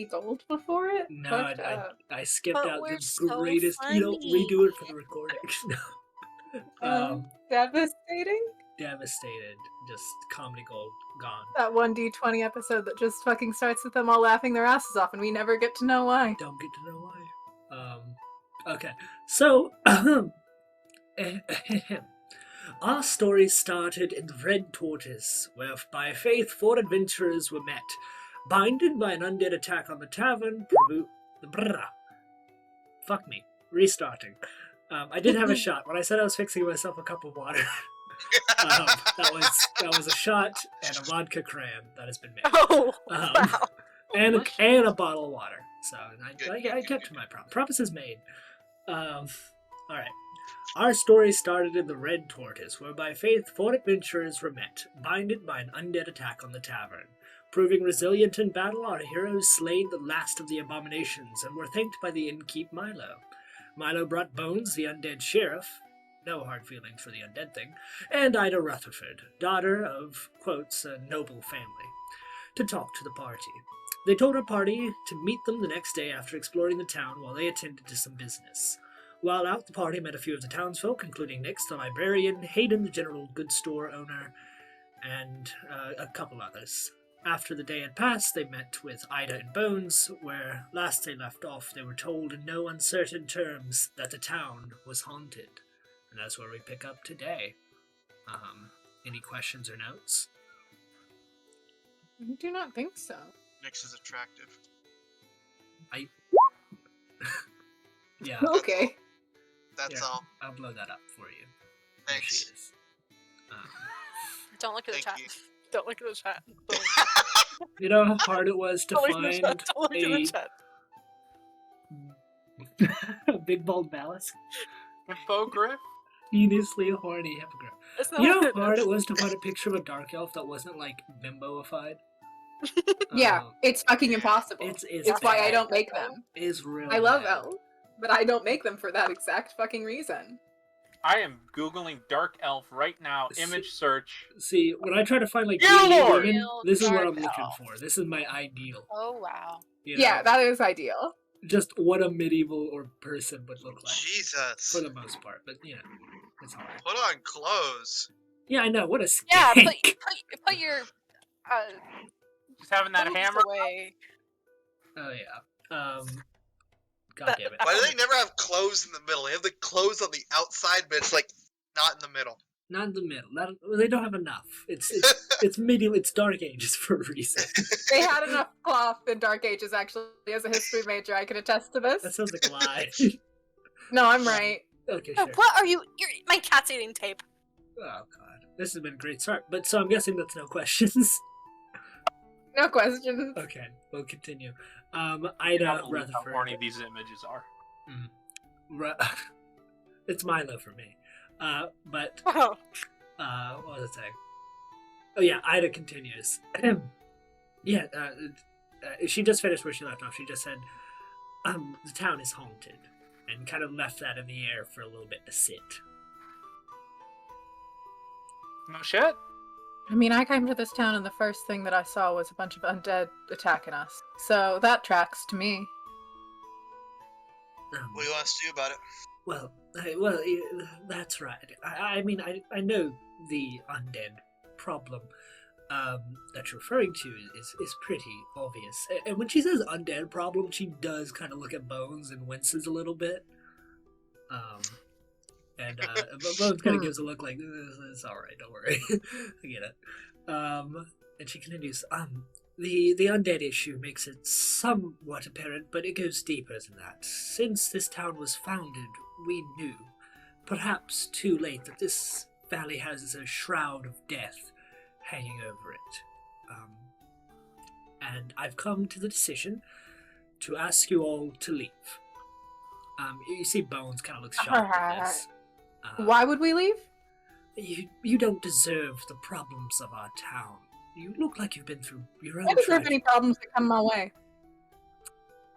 gold before it? No, Fucked up. I skipped But out we're the so greatest. You don't funny. redo it for the recording. Devastating? Devastated. Just comedy gold gone. That one D20 episode that just fucking starts with them all laughing their asses off and we never get to know why. Don't get to know why. Okay. So, our story started in the Red Tortoise, where by faith 4 adventurers were met, binded by an undead attack on the tavern. Fuck me. Restarting. I did have a shot. When I said I was fixing myself a cup of water, that was a shot and a vodka cran that has been made. Oh, wow. And a bottle of water. So I kept to my promises made. All right. Our story started in the Red Tortoise, where by faith 4 adventurers were met, binded by an undead attack on the tavern. Proving resilient in battle, our heroes slayed the last of the abominations and were thanked by the innkeep Milo. Milo brought Bones, the undead sheriff, no hard feelings for the undead thing, and Ida Rutherford, daughter of, quotes, a noble family, to talk to the party. They told our party to meet them the next day after exploring the town while they attended to some business. While out, the party met a few of the townsfolk, including Nix, the librarian, Hayden, the general goods store owner, and a couple others. After the day had passed, they met with Ida and Bones, where last they left off, they were told in no uncertain terms that the town was haunted. And that's where we pick up today. Any questions or notes? I do not think so. Nix is attractive. Yeah. Okay. That's all. I'll blow that up for you. Thanks. There she is. Don't look at the chat. Thank you. Don't look at the chat. You know how hard it was to Don't look at the find chat. Don't look at the chat. a big bald Ballas? Hippogriff? Heinously horny hippogriff. It's not You know like how hard this. it was to find a picture of a dark elf that wasn't like bimboified? Yeah, it's fucking impossible. It's why I bad. don't make them. It's real I love bad. elves, but I don't make them for that exact fucking reason. I am Googling Dark Elf right now. Image search. See, when I try to find like Yeah, beauty Lord! women, Real this is what dark I'm looking elf. for. This is my ideal. Oh, wow. You Yeah, know? that is ideal. Just what a medieval or person would look like. Jesus. For the most part, but yeah, it's hard. Put on clothes. Yeah, I know. What a Yeah, skank. put your Just having that boobs hammer. away. Oh yeah. God damn it. Why do they never have clothes in the middle? They have the clothes on the outside, but it's like not in the middle. Not in the middle. They don't have enough. It's medieval. It's Dark Ages for a reason. They had enough cloth in Dark Ages, actually. As a history major, I can attest to this. That sounds like a lie. No, I'm right. Okay, Oh, sure. what are you? My cat's eating tape. Oh god, this has been a great start. But so I'm guessing that's no questions. No questions. Okay, we'll continue. I Ida can't believe how Rutherford. horny these images are. It's Milo for me. But Oh. what was I saying? Oh yeah, Ida continues. Yeah, she just finished where she left off. She just said, the town is haunted, and kind of left that in the air for a little bit to sit. No shit? I mean, I came to this town and the first thing that I saw was a bunch of undead attacking us. So that tracks to me. What do you want us to do about it? Well, that's right. I mean, I know the undead problem that you're referring to is pretty obvious. And when she says undead problem, she does kind of look at Bones and winces a little bit. And Bones kind of gives a look like, it's alright, don't worry. I get it. And she continues, the undead issue makes it somewhat apparent, but it goes deeper than that. Since this town was founded, we knew, perhaps too late, that this valley has a shroud of death hanging over it. And I've come to the decision to ask you all to leave. You see Bones kind of looks shocked at this. Why would we leave? You don't deserve the problems of our town. You look like you've been through your own I don't have tragedy. any problems that come my way.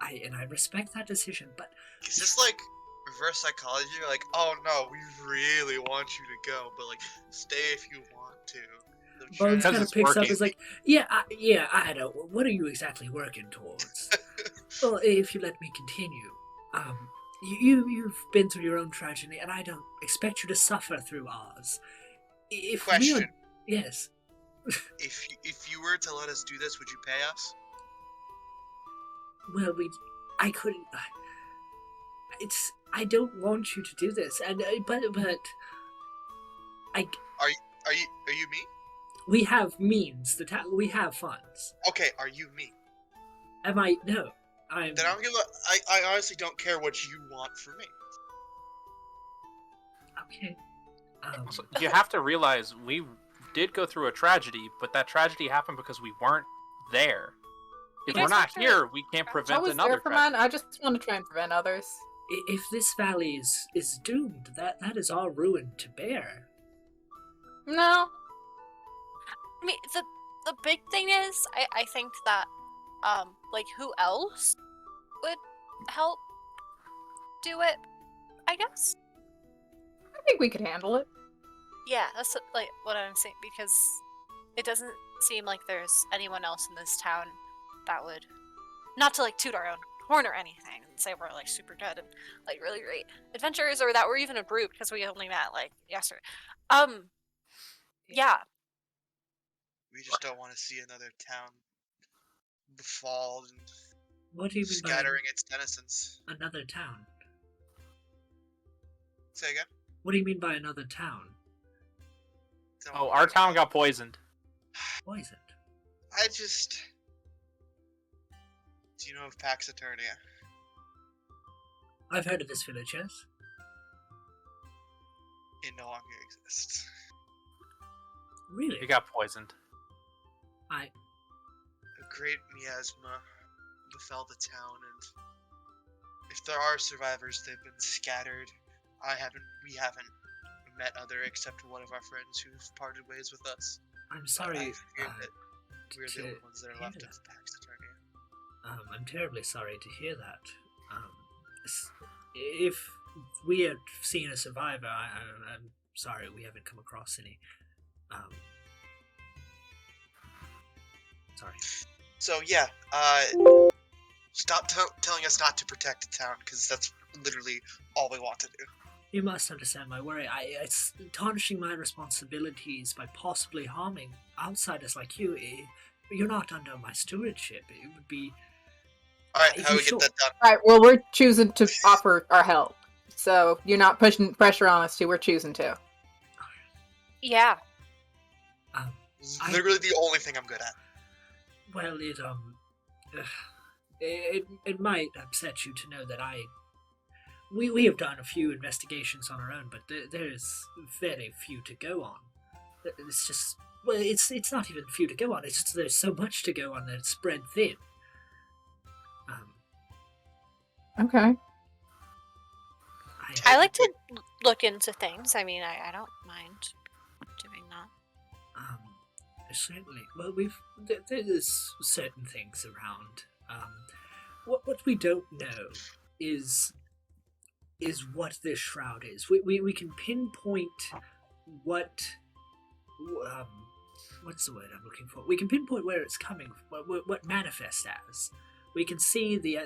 I respect that decision, but Is this like reverse psychology? You're like, oh no, we really want you to go, but like, stay if you want to. They're Bones trying kind of it's picks up working. as like, I know. What are you exactly working towards? Well, if you let me continue, you've been through your own tragedy, and I don't expect you to suffer through ours. If we are, Question: yes, If you were to let us do this, would you pay us? well, I couldn't. I don't want you to do this, and but I, Are you me? we have means. We have funds. Okay, are you me? Am I? No, I'm. Then I honestly don't care what you want from me. Okay. So you have to realize we did go through a tragedy, but that tragedy happened because we weren't there. If You we're guys not have to- here, we can't I prevent was another there for tragedy. mine. I just want to try and prevent others. If this valley is doomed, that is our ruin to bear. No. I mean, the big thing is, I think that, like, who else would help do it? I guess. I think we could handle it. Yeah, that's like what I'm saying, because it doesn't seem like there's anyone else in this town that would, not to like toot our own horn or anything and say we're like super good and like really great adventurers, or that we're even a group because we only met like yesterday. Yeah. We just don't want to see another town befall and What do you mean by scattering its denizens. another town? Say again? What do you mean by another town? Don't Oh, worry our about town it. got poisoned. Poisoned. I just. Do you know of Pax Eternia? I've heard of this village, yes? It no longer exists. Really? It got poisoned. I. A great miasma befell the town, and if there are survivors, they've been scattered. We haven't met other except one of our friends who've parted ways with us. I'm But sorry. I fear that we're to the only ones that are hear left that. of Pax Eternia. I'm terribly sorry to hear that. If we had seen a survivor, I'm sorry we haven't come across any. Sorry. So yeah, stop telling us not to protect the town, because that's literally all we want to do. You must understand my worry. It's tarnishing my responsibilities by possibly harming outsiders like you. You're not under my stewardship. It would be. Alright, how You do we sure? get that done? Alright, well, we're choosing to offer our help. So you're not pushing pressure on us to, we're choosing to. Yeah. It's literally the only thing I'm good at. Well, it might upset you to know that we have done a few investigations on our own, but there's very few to go on. It's just, well, it's not even few to go on. It's just there's so much to go on that it's spread thin. Okay. I like to look into things. I mean, I don't mind doing that. Certainly. Well, there's certain things around. What we don't know is what this shroud is. We can pinpoint what what's the word I'm looking for? We can pinpoint where it's coming, what manifest as. We can see the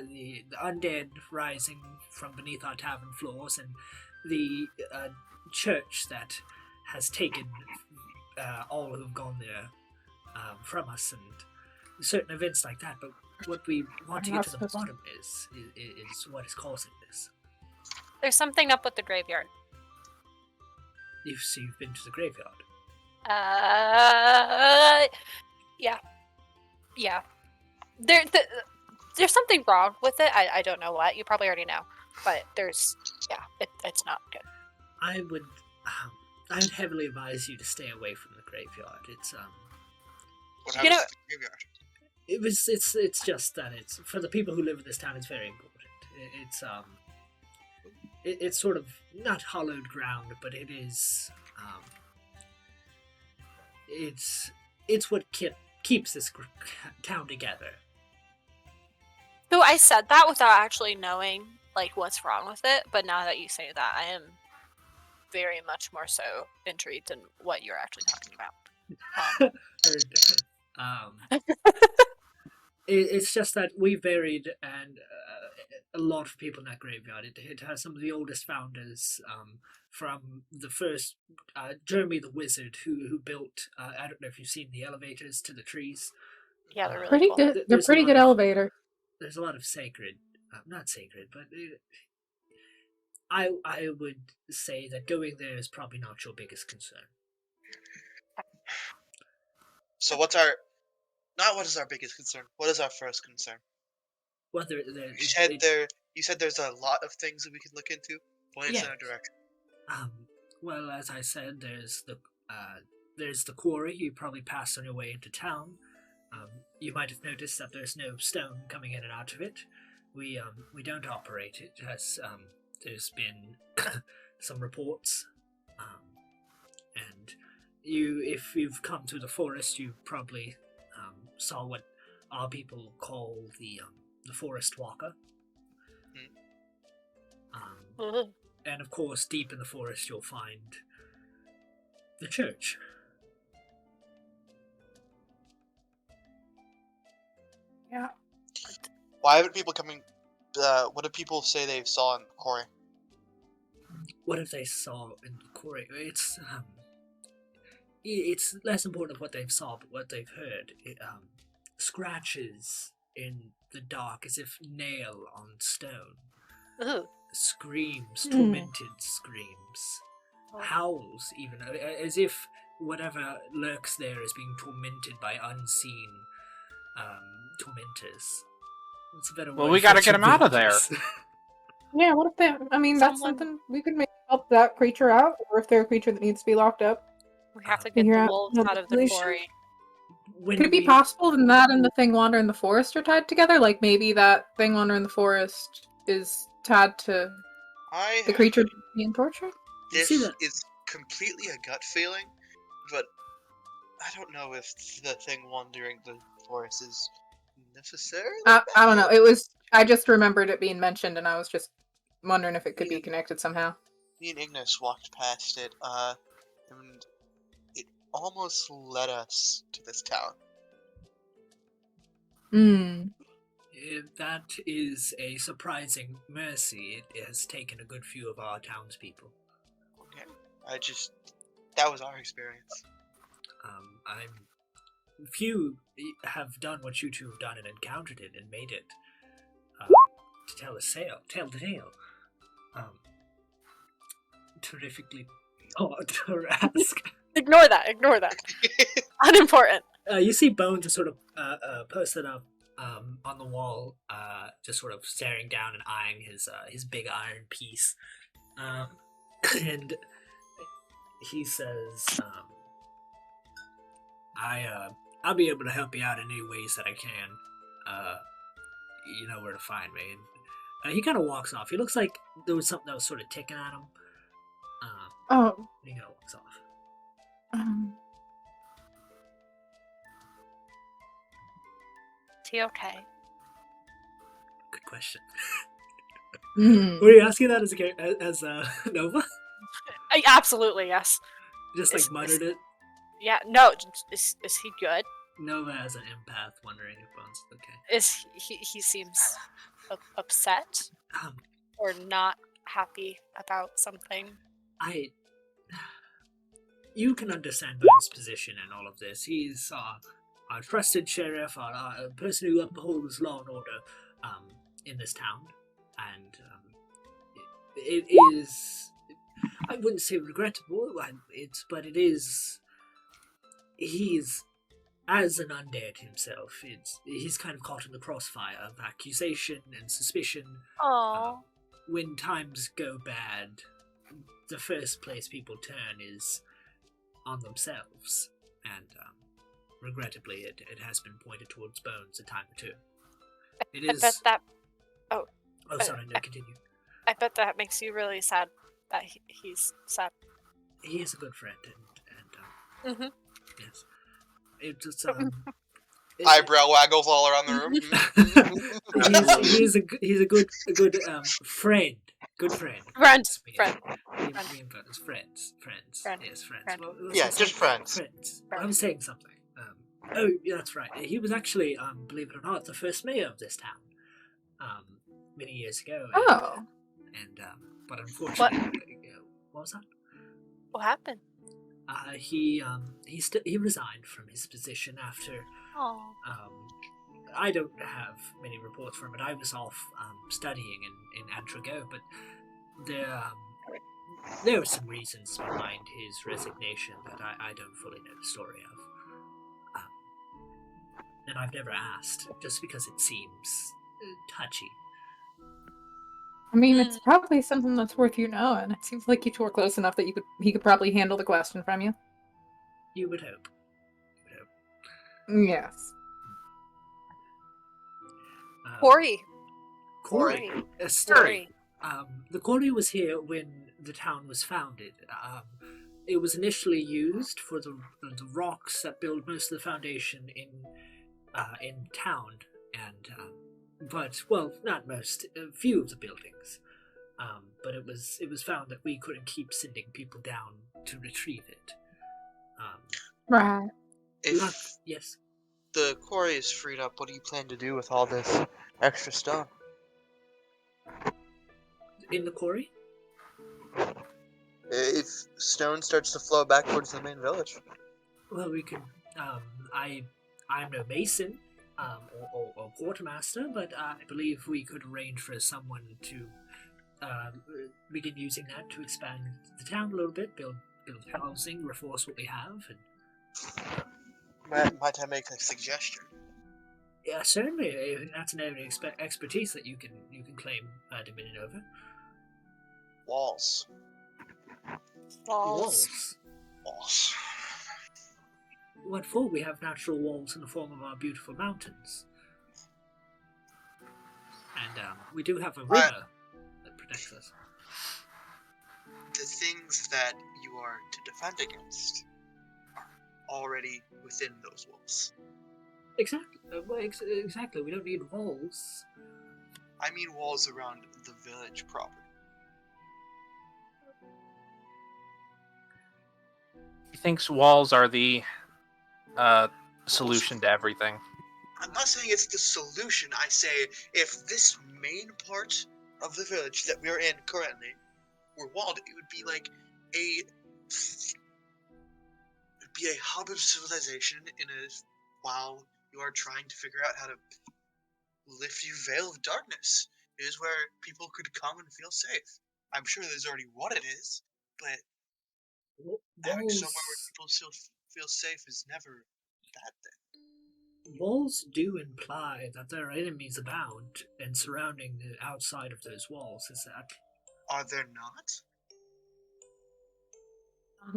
undead rising from beneath our tavern floors, and the church that has taken all who have gone there from us, and certain events like that. But what we want to get to the bottom is what is causing this. There's something up with the graveyard. You've been to the graveyard. Yeah. There's something wrong with it. I don't know what. You probably already know, but it's not good. I would heavily advise you to stay away from the graveyard. It's What You happens know- to the graveyard? it's just that it's for the people who live in this town. It's very important. It's sort of not hallowed ground, but it is it's what keeps this town together. So I said that without actually knowing like what's wrong with it, but now that you say that, I am very much more so intrigued in what you're actually talking about. It's just that we buried and a lot of people in that graveyard. It has some of the oldest founders from the first Jeremy the Wizard who built. I don't know if you've seen the elevators to the trees. Yeah, they're really Pretty cool. good. They're There's a pretty lot good of- elevator. There's a lot of sacred, not sacred, but I would say that going there is probably not your biggest concern. So what is our biggest concern? What is our first concern? Whether You said there's a lot of things that we can look into. Point us in Yeah. our direction. Well, as I said, there's the quarry. You probably passed on your way into town. You might have noticed that there's no stone coming in and out of it. We don't operate it. There's been some reports, and if you've come through the forest, you probably saw what our people call the forest walker. And of course, deep in the forest, you'll find the church. Yeah. Why haven't people coming? What do people say they saw in the quarry? What if they saw in the quarry? It's less important what they've saw, but what they've heard. Scratches in the dark as if nail on stone. Ooh. Screams, tormented screams. Howls, even, as if whatever lurks there is being tormented by unseen tormentors. It's a better Well, word we for gotta get 'em out of tormentors. Yeah, what if they... I mean, that's Someone- something... We could maybe help that creature out, or if they're a creature that needs to be locked up. We have to get Figure the out wolves the out of the manipulation. quarry. When Could it be we- possible that that and the thing wandering in the forest are tied together? Like maybe that thing wandering in the forest is tied to the creature being tortured? This See that- is completely a gut feeling, but I don't know if the thing wandering the forest is necessarily. I don't know. bad. It was... I just remembered it being mentioned, and I was just wondering if it could be connected somehow. Me and Ignis walked past it, and it almost led us to this town. Hmm. That is a surprising mercy. It has taken a good few of our townspeople. That was our experience. Few have done what you two have done and encountered it and made it to tell the tale. Terrifically odd to ask. Ignore that. Unimportant. You see Bones is sort of posted up on the wall, just sort of staring down and eyeing his big iron piece, and he says, "I'll be able to help you out in any ways that I can. You know where to find me." And he kind of walks off. He looks like there was something that was sort of ticking at him. Oh. He kind of walks off. Is he okay? Good question. Hmm. Were you asking that as Nova? Absolutely, yes. Just Is- muttered it. Yeah, no, is he good? Nova as an empath, wondering if Bones is okay. Is he seems upset Um, or not happy about something? You can understand Bones' position in all of this. He's our trusted sheriff, our person who upholds law and order in this town, and it is. I wouldn't say regrettable, but it is. He's, as an undead himself, he's kind of caught in the crossfire of accusation and suspicion. Oh, When times go bad, the first place people turn is on themselves, and regrettably, it has been pointed towards Bones a time or two. It I is. bet that. Oh, sorry, no, continue. I bet that makes you really sad that he's sad. He is a good friend, and Mhm. yes, it's Eyebrow waggles all around the room. he's a good friend. Good friend. Friend. Me Friend. and Bones, friends. Friend. Yes, friends. Friend. Well, let's Yeah, just just say friends. Friends. Friend. I'm saying something. Oh, yeah, that's right. He was actually, believe it or not, the first mayor of this town many years ago. Oh. But unfortunately, what was that? What happened? He resigned from his position after. Oh. I don't have many reports from it. I was off studying in Antrago, but there were some reasons behind his resignation that I don't fully know the story of. And I've never asked, just because it seems touchy. I mean, it's probably something that's worth you knowing. It seems like you two are close enough that he could probably handle the question from you. You would hope. Yes. Corey. The quarry was here when the town was founded. It was initially used for the rocks that build most of the foundation in town, but not most, a few of the buildings. But it was found that we couldn't keep sending people down to retrieve it. Right. Yes. The quarry is freed up, what do you plan to do with all this extra stone? In the quarry? If stone starts to flow back towards the main village. Well, we can. I'm no mason or quartermaster, but I believe we could arrange for someone to begin using that to expand the town a little bit, build housing, reinforce what we have, and. Might I make a suggestion? Yeah, certainly. That's an area of expertise that you can claim dominion over. Walls. Walls. Walls. What for? We have natural walls in the form of our beautiful mountains. And we do have a river that protects us. The things that you are to defend against are already within those walls. Exactly. Exactly. We don't need walls. I mean walls around the village proper. He thinks walls are the solution to everything. I'm not saying it's the solution. I say if this main part of the village that we're in currently were walled, it would be like a hub of civilization while you are trying to figure out how to lift your veil of darkness. It is where people could come and feel safe. I'm sure there's already what it is, but having somewhere where people still feel safe is never a bad thing. Walls do imply that there are enemies abound and surrounding the outside of those walls. Is that? Are there not?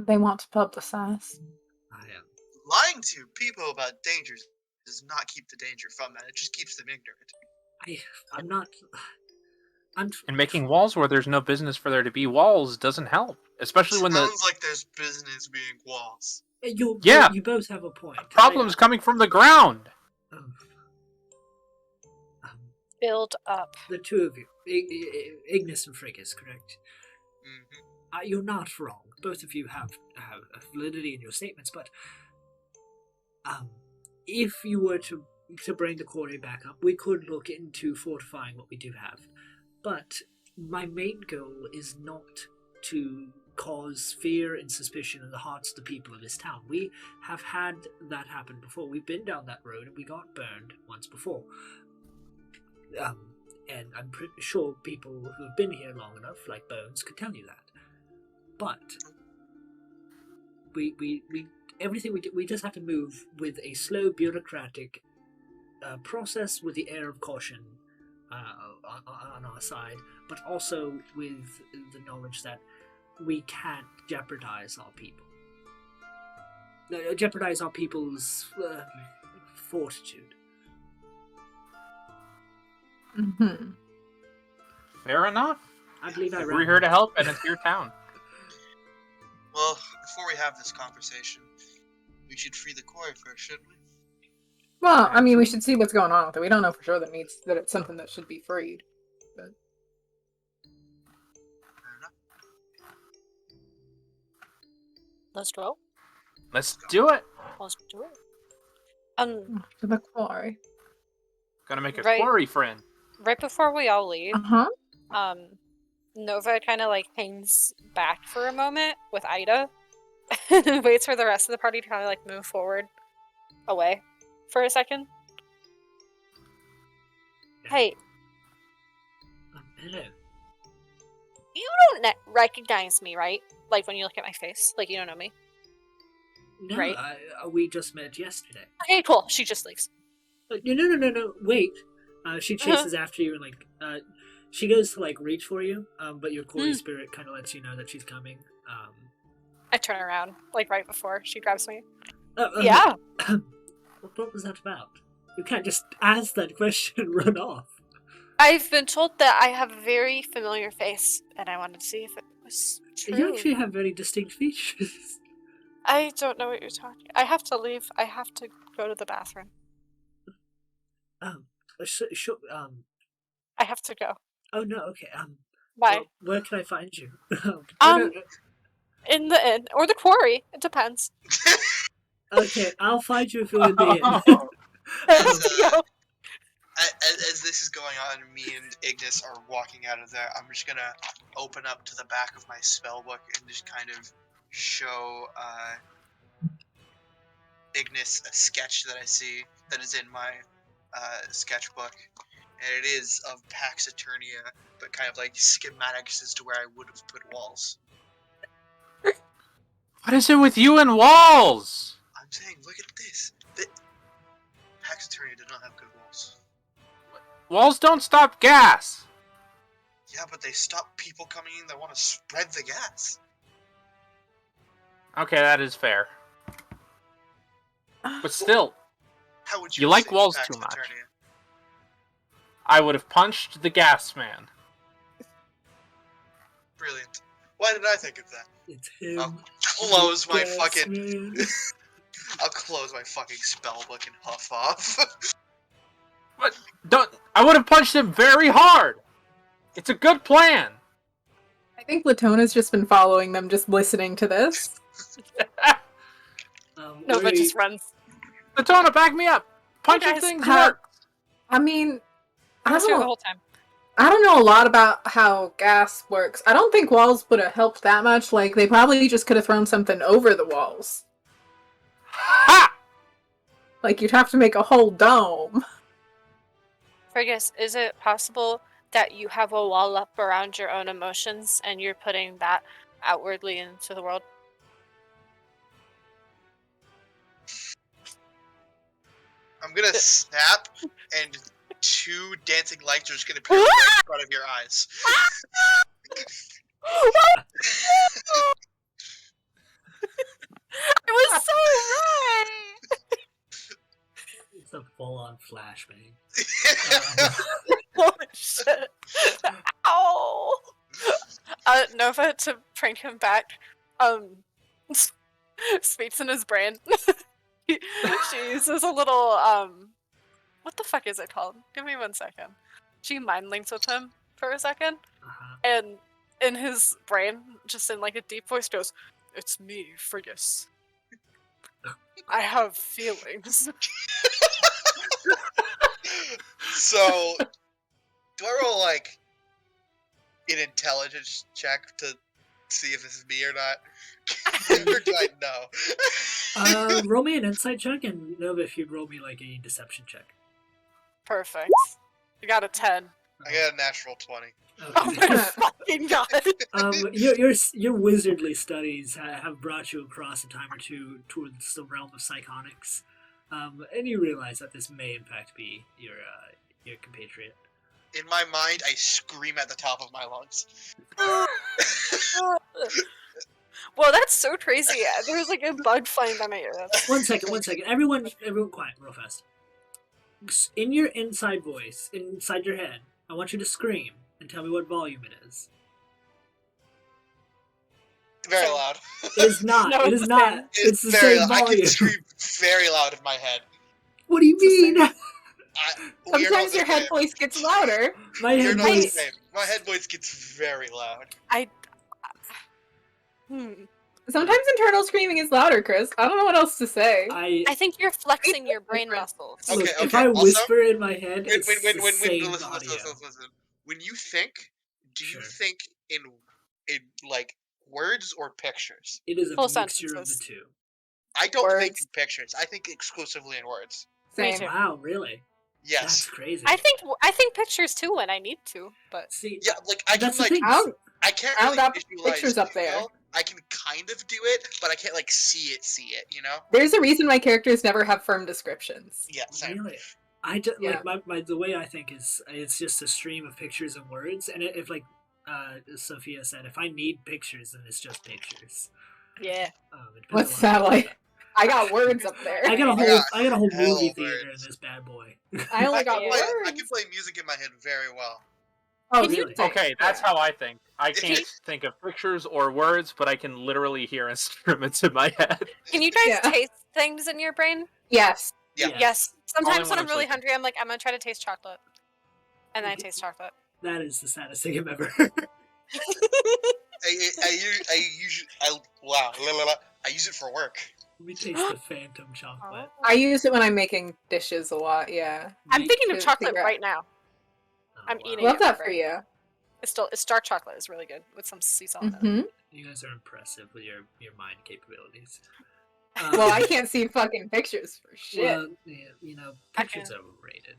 They want to publicize. I am. Lying to people about dangers does not keep the danger from that. It just keeps them ignorant. I'm not. And making walls where there's no business for there to be walls doesn't help, especially when sounds like there's business being walls. You both have a point. The problem's coming from the ground. Build up. The two of you, Ignis and Friggus, correct? Mm-hmm. You're not wrong. Both of you have a validity in your statements, but if you were to bring the quarry back up, we could look into fortifying what we do have. But my main goal is not to cause fear and suspicion in the hearts of the people of this town. We have had that happen before. We've been down that road and we got burned once before. And I'm pretty sure people who have been here long enough, like Bones, could tell you that. But everything we do, we just have to move with a slow bureaucratic process with the air of caution on our side, but also with the knowledge that we can't jeopardize our people. Jeopardize our people's fortitude. Mm-hmm. Fair enough. I believe we're here to help, and it's your town. Well, before we have this conversation, we should free the quarry first, shouldn't we? Well, I mean, we should see what's going on with it. We don't know for sure that it's something that should be freed. But Fair enough. Let's go. Let's do it. Let's do it. To the quarry. Gonna make a Right. quarry friend. Right before we all leave, Uh-huh. Nova kind of like hangs back for a moment with Ida and waits for the rest of the party to kind of like move forward away for a second. Hey, Hello. you don't recognize me, right? Like when you look at my face, like you don't know me. No, Right. We just met yesterday. Okay, cool. She just leaves. No, wait. She chases after you and she goes to like reach for you, but your quarry spirit kind of lets you know that she's coming. I turn around, like right before she grabs me. Yeah. What was that about? You can't just ask that question and run off. I've been told that I have a very familiar face, and I wanted to see if it was true. You actually have very distinct features. I don't know what you're talking. I have to leave. I have to go to the bathroom. Sure. I have to go. Oh no. Okay. Bye. Well, where can I find you? In the inn or the quarry. It depends. Okay, I'll find you if you're in the inn. As this is going on, me and Ignis are walking out of there. I'm just gonna open up to the back of my spell book and just kind of show Ignis a sketch that I see that is in my sketchbook, and it is of Pax Eternia, but kind of like schematics as to where I would have put walls. What is it with you and walls? I'm saying, look at this. Pax Eternia did not have good walls. Walls don't stop gas. Yeah, but they stop people coming in that want to spread the gas. Okay, that is fair. But still, how would you like walls Pax too much. Eternia? I would have punched the gas man. Brilliant. Why did I think of that? It's him. I'll close my Yes, fucking. man. I'll close my fucking spellbook and huff off. But I would have punched him very hard. It's a good plan. I think Latona's just been following them, just listening to this. Nova just runs. Latona, back me up. Punching things work. I mean, I was here the whole time. I don't know a lot about how gas works. I don't think walls would have helped that much. Like, they probably just could have thrown something over the walls. Ha! Like, you'd have to make a whole dome. Fergus, is it possible that you have a wall up around your own emotions and you're putting that outwardly into the world? I'm gonna snap, and 2 dancing lights are just gonna appear right in front of your eyes. It was so right! It's a full-on flashbang. Holy shit. Ow! Nova, to bring him back, speaks in his brain. She uses a little, what the fuck is it called? Give me 1 second. She mind links with him for a second, and in his brain, just in like a deep voice, goes, "It's me, Fergus. I have feelings." So, do I roll like an intelligence check to see if this is me or not? Or do I know? Roll me an insight check, and Nova, if you'd roll me like a deception check. Perfect. I got a 10. I got a natural 20. Okay. Oh my fucking god! Your wizardly studies have brought you across a time or two towards the realm of psionics, and you realize that this may in fact be your compatriot. In my mind, I scream at the top of my lungs. Well, that's so crazy. There's like a bug flying down my ear. 1 second. Everyone quiet, real fast. In your inside voice, inside your head, I want you to scream and tell me what volume it is. Very loud. It is not. No, it is not. It's the very same loud. volume. I can scream very loud in my head. What do you mean? Sometimes your head voice gets louder. My head not the voice. same. My head voice gets very loud. Sometimes internal screaming is louder, Chris. I don't know what else to say. I think you're flexing your brain muscles. Okay, Look, if okay, I also- whisper in my head, When, it's when, when, the when, same listen, audio. listen. When you think, do you Sure. think in like words or pictures? It is a Full mixture of the sentences. two. I don't think Words. in pictures. I think exclusively in words. Me Same. too. Wow, really? Yes. That's crazy. I think pictures too when I need to, but See, Yeah, like I can that's the like thing. I can't I don't really got visualize pictures up there. well. I can kind of do it, but I can't like see it. You know? There's a reason my characters never have firm descriptions. Yeah. Same. Really? I just Yeah. like my the way I think is it's just a stream of pictures and words, and if like Sophia said, if I need pictures, then it's just pictures. yeah. It depends What's on what that I'm like? about. I got words up there. I got a I whole got I got a whole hell movie of theater in words. this bad boy. I only I got can, words. I can play music in my head very well. Oh, Can you really? same. Okay, that's Yeah. how I think. I can't think of pictures or words, but I can literally hear instruments in my head. Can you guys Yeah. taste things in your brain? Yes. Yeah. Yes. Sometimes Only when when I'm I'm really sleeping. hungry, I'm like, I'm gonna try to taste chocolate, and then I taste chocolate. That is the saddest thing I've ever heard. Wow. I use it for work. Let me taste the phantom chocolate. I use it when I'm making dishes a lot, yeah. I'm Me- thinking of to chocolate figure out- right now. Oh, I'm wow. eating Love it, that for right? you. It's dark chocolate. It's really good with some sea salt in it. Hmm. You guys are impressive with your mind capabilities. Well, I can't see fucking pictures for shit. Well, yeah, you know, I pictures can. are overrated.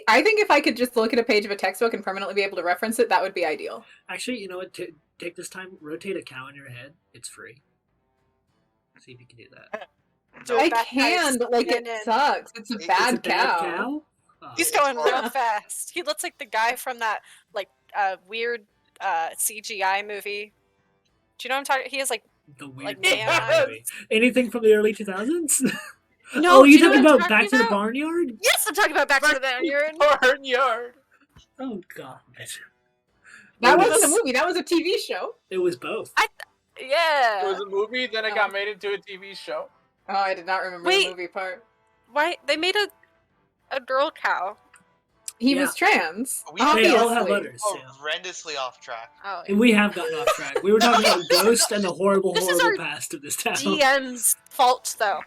I think if I could just look at a page of a textbook and permanently be able to reference it, that would be ideal. Actually, you know what? Take this time, rotate a cow in your head. It's free. See if you can do that. Do I a bad can, guy but like it CNN. sucks. It's a It's bad It's a bad cow. cow. Oh, He's It's going real hard. fast. He looks like the guy from that like weird CGI movie. Do you know what I'm talking? He has like the weird like, CGI man. movie. Anything from the early 2000s? no. Oh, do you know talking what I'm about Back to the about? Barnyard? Yes, I'm talking about Back to the Barnyard. Barnyard. Oh god. That It wasn't was- a movie. That was a TV show. It was both. Yeah. It was a movie, then it Oh. got made into a TV show. Oh, I did not remember Wait. the movie part. Why they made a girl cow? He Yeah. was trans. We They Obviously. all have udders. Yeah. Horrendously off track. Oh, And we have gotten off track. We were talking about Ghost and the horrible, This is horrible our past of this town. DM's fault though.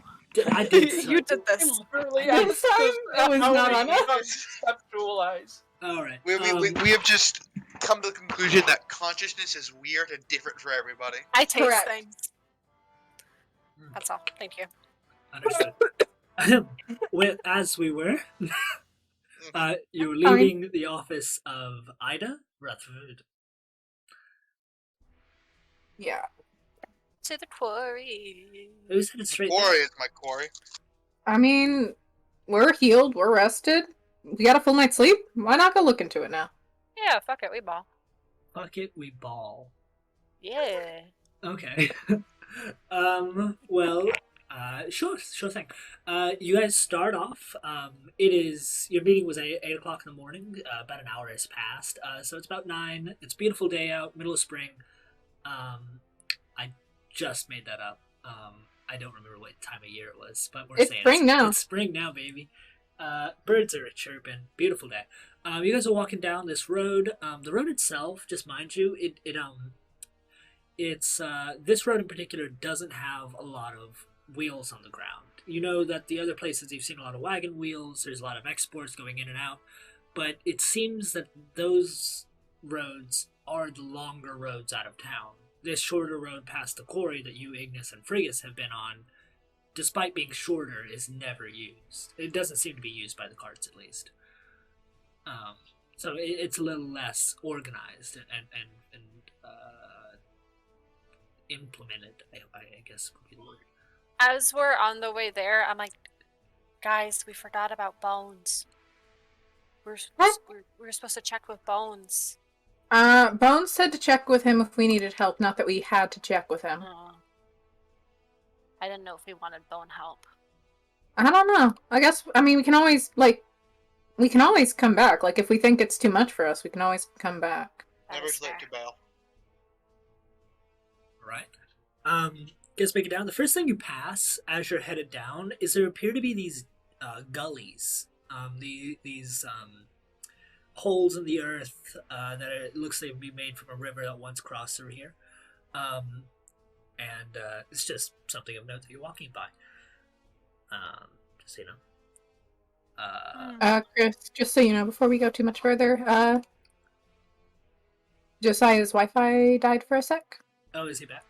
I did. You did this. Literally, This time it was not on us. conceptualize. All right. We have just come to the conclusion that consciousness is weird and different for everybody. I taste Correct. things. That's all. Thank you. Understood. As we were, you were leaving the office of Ida Rutherford. Yeah. To the quarry. Who said it straight Corey there? is my Corey. I mean, we're healed. We're rested. We got a full night's sleep. Why not go look into it now? Yeah, fuck it, we ball. Fuck it, we ball. Yeah. Okay. Well, sure thing. You guys start off. Your meeting was 8 o'clock in the morning. About an hour has passed. So it's about 9. It's a beautiful day out, middle of spring. I just made that up. I don't remember what time of year it was, but we're It's saying spring now. It's spring now, baby. Birds are chirping. Beautiful day. You guys are walking down this road. The road itself, just mind you, it's this road in particular doesn't have a lot of wheels on the ground. You know that the other places you've seen a lot of wagon wheels. There's a lot of exports going in and out, but it seems that those roads are the longer roads out of town. This shorter road past the quarry that you, Ignis, and Frigus have been on, despite being shorter, is never used. It doesn't seem to be used by the carts, at least. So it's a little less organized and implemented, I guess would be the word. As we're on the way there, I'm like, guys, we forgot about Bones. We're supposed to check with Bones. Bones said to check with him if we needed help, not that we had to check with him. I didn't know if we wanted Bone help. I don't know. We can always come back. Like, if we think it's too much for us, we can always come back. That Never is slept fair. to bail. Right. Guess make it down. The first thing you pass as you're headed down is there appear to be these gullies. These holes in the earth that it looks like would be made from a river that once crossed through here. and it's just something of note that you're walking by. Just so you know. Chris, just so you know, before we go too much further, Josiah's Wi-Fi died for a sec. Oh, is he back?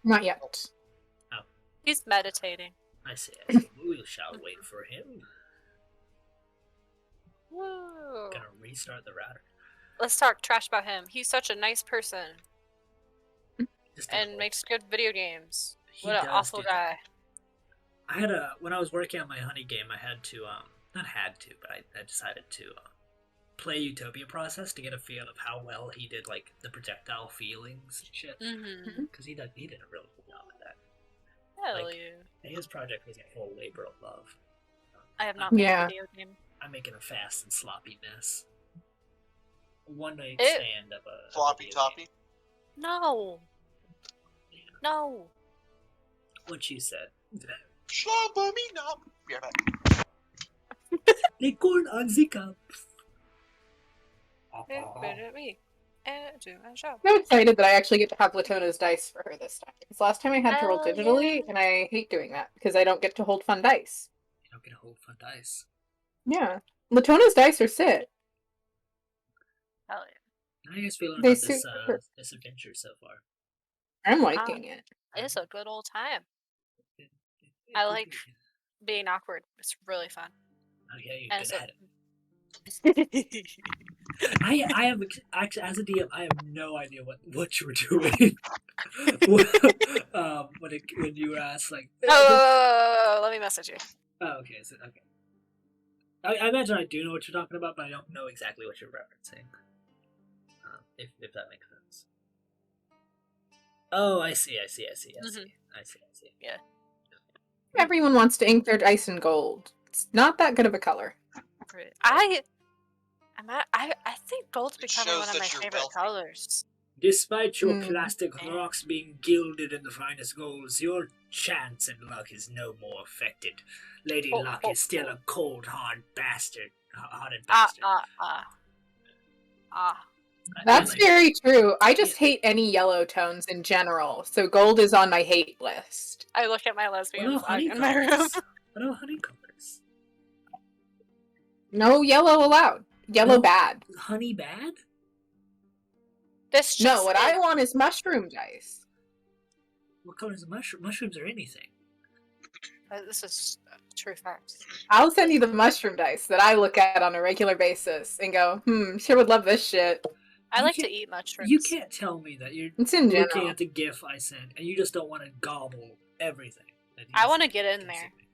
Not yet. He's meditating. I see. We shall wait for him. Woo. Gonna restart the router. Let's talk trash about him. He's such a nice person and Like, makes good video games. he What an does awful do guy. that. When I was working on my honey game, I had to not had to, but I decided to play Utopia Process to get a feel of how well he did like the projectile feelings and shit. Because he did a real good job at that. Hell Like, yeah. His project was a whole labor of love. I have not made Yeah. a video game. I'm making a fast and sloppy mess. One night It- stand of a Floppy video toppy. game. No. Yeah. No. What you said. Shlobber me now. Be right back. The corn on the cup. At me. And do my job. I'm excited that I actually get to have Latona's dice for her this time. Because last time I had to roll Hell digitally, yeah. and I hate doing that because I don't get to hold fun dice. You don't get to hold fun dice. Yeah. Latona's dice are sick. Hell yeah. How are you guys feeling They about this, suit her. this adventure so far? I'm liking it. It's a good old time. I like being awkward. It's really fun. Oh yeah, you're And good so- at it. I have actually, as a DM, I have no idea what you were doing. When you asked like. Oh, let me message you. Oh, okay. So, okay. I imagine I do know what you're talking about, but I don't know exactly what you're referencing. If that makes sense. Oh, I see. Yeah. Everyone wants to ink their dice in gold. It's not that good of a color. Great. I think gold's It becoming shows one of my that you're favorite wealthy. colors. Despite your Mm. plastic rocks being gilded in the finest golds, your chance and luck is no more affected. Lady Oh, Luck oh, is still oh. a cold, hearted bastard. That's Like, very true. I just Yeah. hate any yellow tones in general, so gold is on my hate list. I look at my What lesbian about flag in my room. honeycombers? What about honeycombers? No yellow allowed. Yellow No. bad. Honey bad? This just No, what I is- want is mushroom dice. What color is a mushroom? Mushrooms are anything. This is true fact. I'll send you the mushroom dice that I look at on a regular basis and go, sure would love this shit. I You like to can't- eat mushrooms. You can't tell me that you're It's in looking general. at the GIF I sent and you just don't want to gobble everything. that I he's want to get in there. consuming.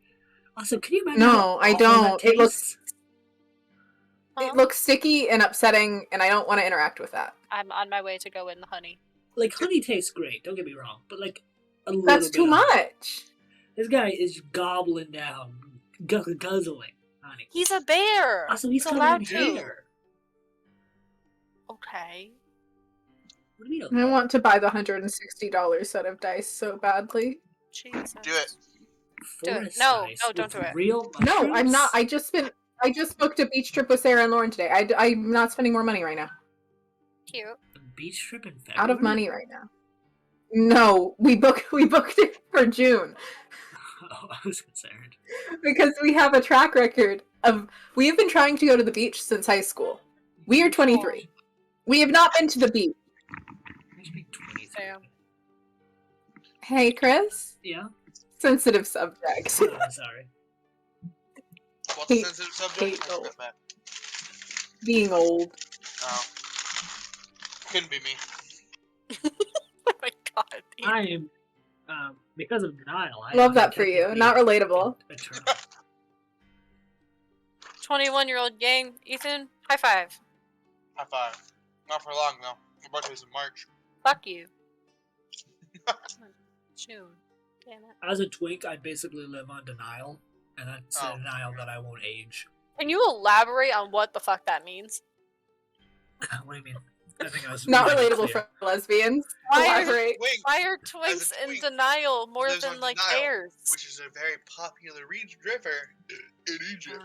Also, can you imagine No, how I awful don't. that It looks- tastes? Huh? It looks sticky and upsetting, and I don't want to interact with that. I'm on my way to go in the honey. Like, honey tastes great, don't get me wrong, but like a little That's bit too of- much. This guy is gobbling down, guzzling honey. He's a bear. Also, he's covered allowed in to. hair. Okay. What do you I mean? want to buy the $160 set of dice so badly. Jesus. Do it. Do it. Forest No, ice no, don't with do it. Real No, I'm not. mushrooms? I just booked a beach trip with Sarah and Lauren today. I'm not spending more money right now. Cute. A beach trip in February? Out of money right now. No, we booked it for June Oh, I was concerned. because we have a track record of we have been trying to go to the beach since high school. We are 23. We have not been to the beach. Must be 23. Damn. Hey, Chris. Yeah? Sensitive subject. Oh, I'm sorry. What's the Hate- sensitive subject? hate I old. forgot that. Being old. Oh. Couldn't be me. Oh my god. I am, because of denial, I Love am that for you. technically Not relatable. eternal. 21-year-old gang. Ethan, high five. High five. Not for long though. My birthday's in March. Fuck you. June. Damn it. As a twink, I basically live on denial, and that's Oh. a denial that I won't age. Can you elaborate on what the fuck that means? What do you mean? I think I was Not really relatable clear. for lesbians. Why are- Elaborate. Twink, Why are twinks in twink, denial more lives than on like denial, bears? which is a very popular river in Egypt.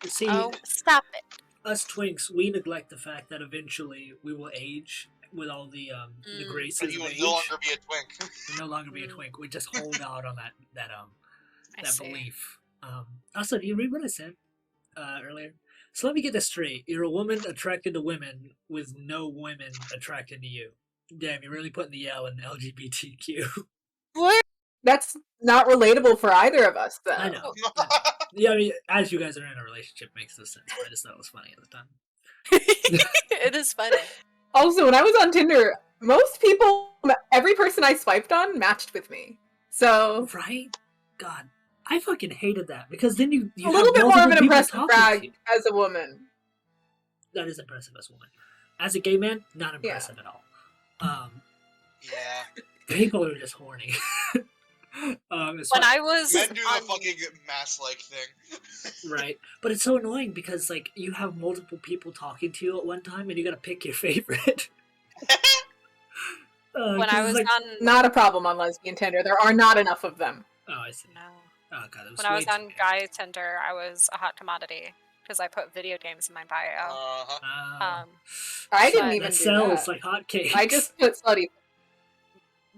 See, Oh, stop it. us twinks, we neglect the fact that eventually we will age with all the But graces you of will age. no longer be a twink. We'll no longer be a twink. We just hold out on that I belief. Also, do you read what I said earlier? So let me get this straight. You're a woman attracted to women with no women attracted to you. Damn, you're really putting the L in LGBTQ. What? That's not relatable for either of us, though. I know. Yeah, I mean, as you guys are in a relationship, makes no sense. But I just thought it was funny at the time. It is funny. Also, when I was on Tinder, most people, every person I swiped on matched with me. So Right? God, I fucking hated that because then you a little bit more of an impressive talking to brag you. as a woman. That is impressive as a woman. As a gay man, not impressive at all. Yeah. People are just horny. When I was Men do the on- fucking mass-like thing. Right, but it's so annoying because like you have multiple people talking to you at one time, and you gotta pick your favorite. when I was on Not a problem on lesbian Tinder. There are not enough of them. Oh, I see. no. Oh god, that was When I was way too on gay. guy Tinder, I was a hot commodity because I put video games in my bio. Uh-huh. I didn't But- even that do sells that. like hotcakes. I just put slutty.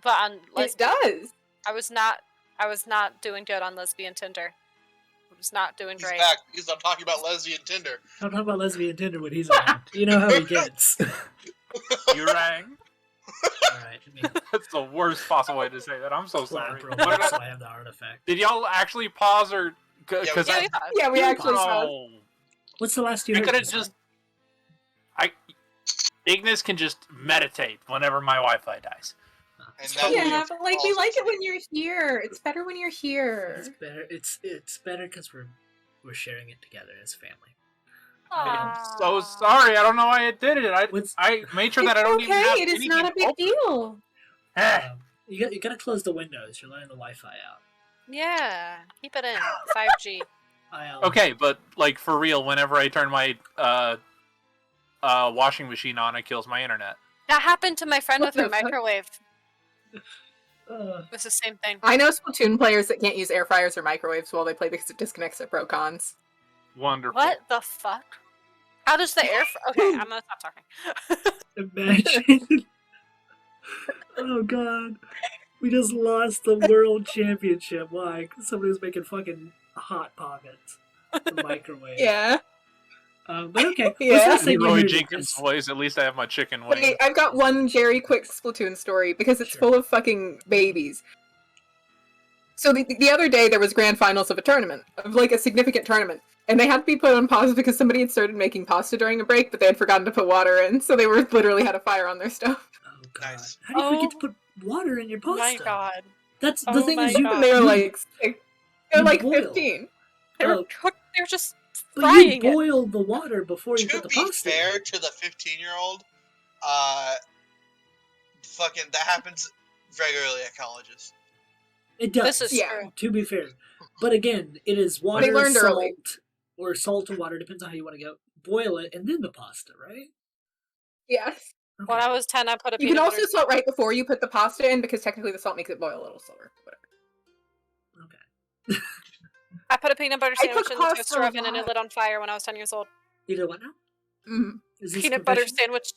But on It lesbian, does. I was not doing good on lesbian Tinder. I was not doing He's great. back because I'm talking about lesbian Tinder. I'm talking about lesbian Tinder when he's around. You know how he gets. You rang. Alright, I mean, That's the worst possible way to say that. I'm so sorry. clap real What quick did so I- I have the artifact. Did y'all actually pause or? Because Yeah, I. we have. Yeah, we actually saw. Oh. What's the last you I heard? could have Josiah? just. Ignis can just meditate whenever my Wi-Fi dies. And Oh, that Yeah, is but like we also like it true. when you're here. It's better when you're It's here. better. It's better because we're sharing it together as family. I'm so sorry. I don't know why I did it. What's- I made sure It's that I don't okay. even have It is anything not a big open. deal. Eh. You gotta close the windows. You're letting the Wi-Fi out. Yeah, keep it in 5G. Okay, but like for real, whenever I turn my washing machine on, it kills my internet. That happened to my friend What with her the fuck? microwave. Uh, It's the same thing. I know Splatoon players that can't use air fryers or microwaves while they play because it disconnects their pro cons. Wonderful. What the fuck? How does the air? Okay, I'm gonna stop talking. imagine. Oh god, we just lost the world championship. Why? 'Cause somebody was making fucking hot pockets. The microwave. Yeah. But okay. Yeah. What's the last thing you Roy heard, Jenkins' Ignis? voice. At least I have my chicken wings. Wait, I've got one Jerry quick Splatoon story because it's Sure. full of fucking babies. So the other day there was grand finals of a tournament, of like a significant tournament, and they had to be put on pause because somebody had started making pasta during a break, but they had forgotten to put water in, so they were literally had a fire on their stove. Oh god. Nice. How do you forget to put water in your Oh pasta? my god. That's the Oh thing my is you. God. And they were you- like, they're you like boil. 15. They were Oh. cooked. They were just But you frying it. boil the water before you To put the be pasta. in. fair to the 15-year-old, fucking that happens regularly at colleges. It does. This is Yeah. true. To be fair, but again, it is water, learned salt, early. or salt and water, depends on how you want to go. Boil it and then the pasta, right? Yes. When I was 10, I put a You peanut can butter. also salt right before you put the pasta in because technically the salt makes it boil a little slower. Whatever. I put a peanut butter I sandwich cook in the pasta toaster a oven and it lot. lit on fire when I was 10 years old. You know what now? Mhm. Is this Peanut butter confession? sandwich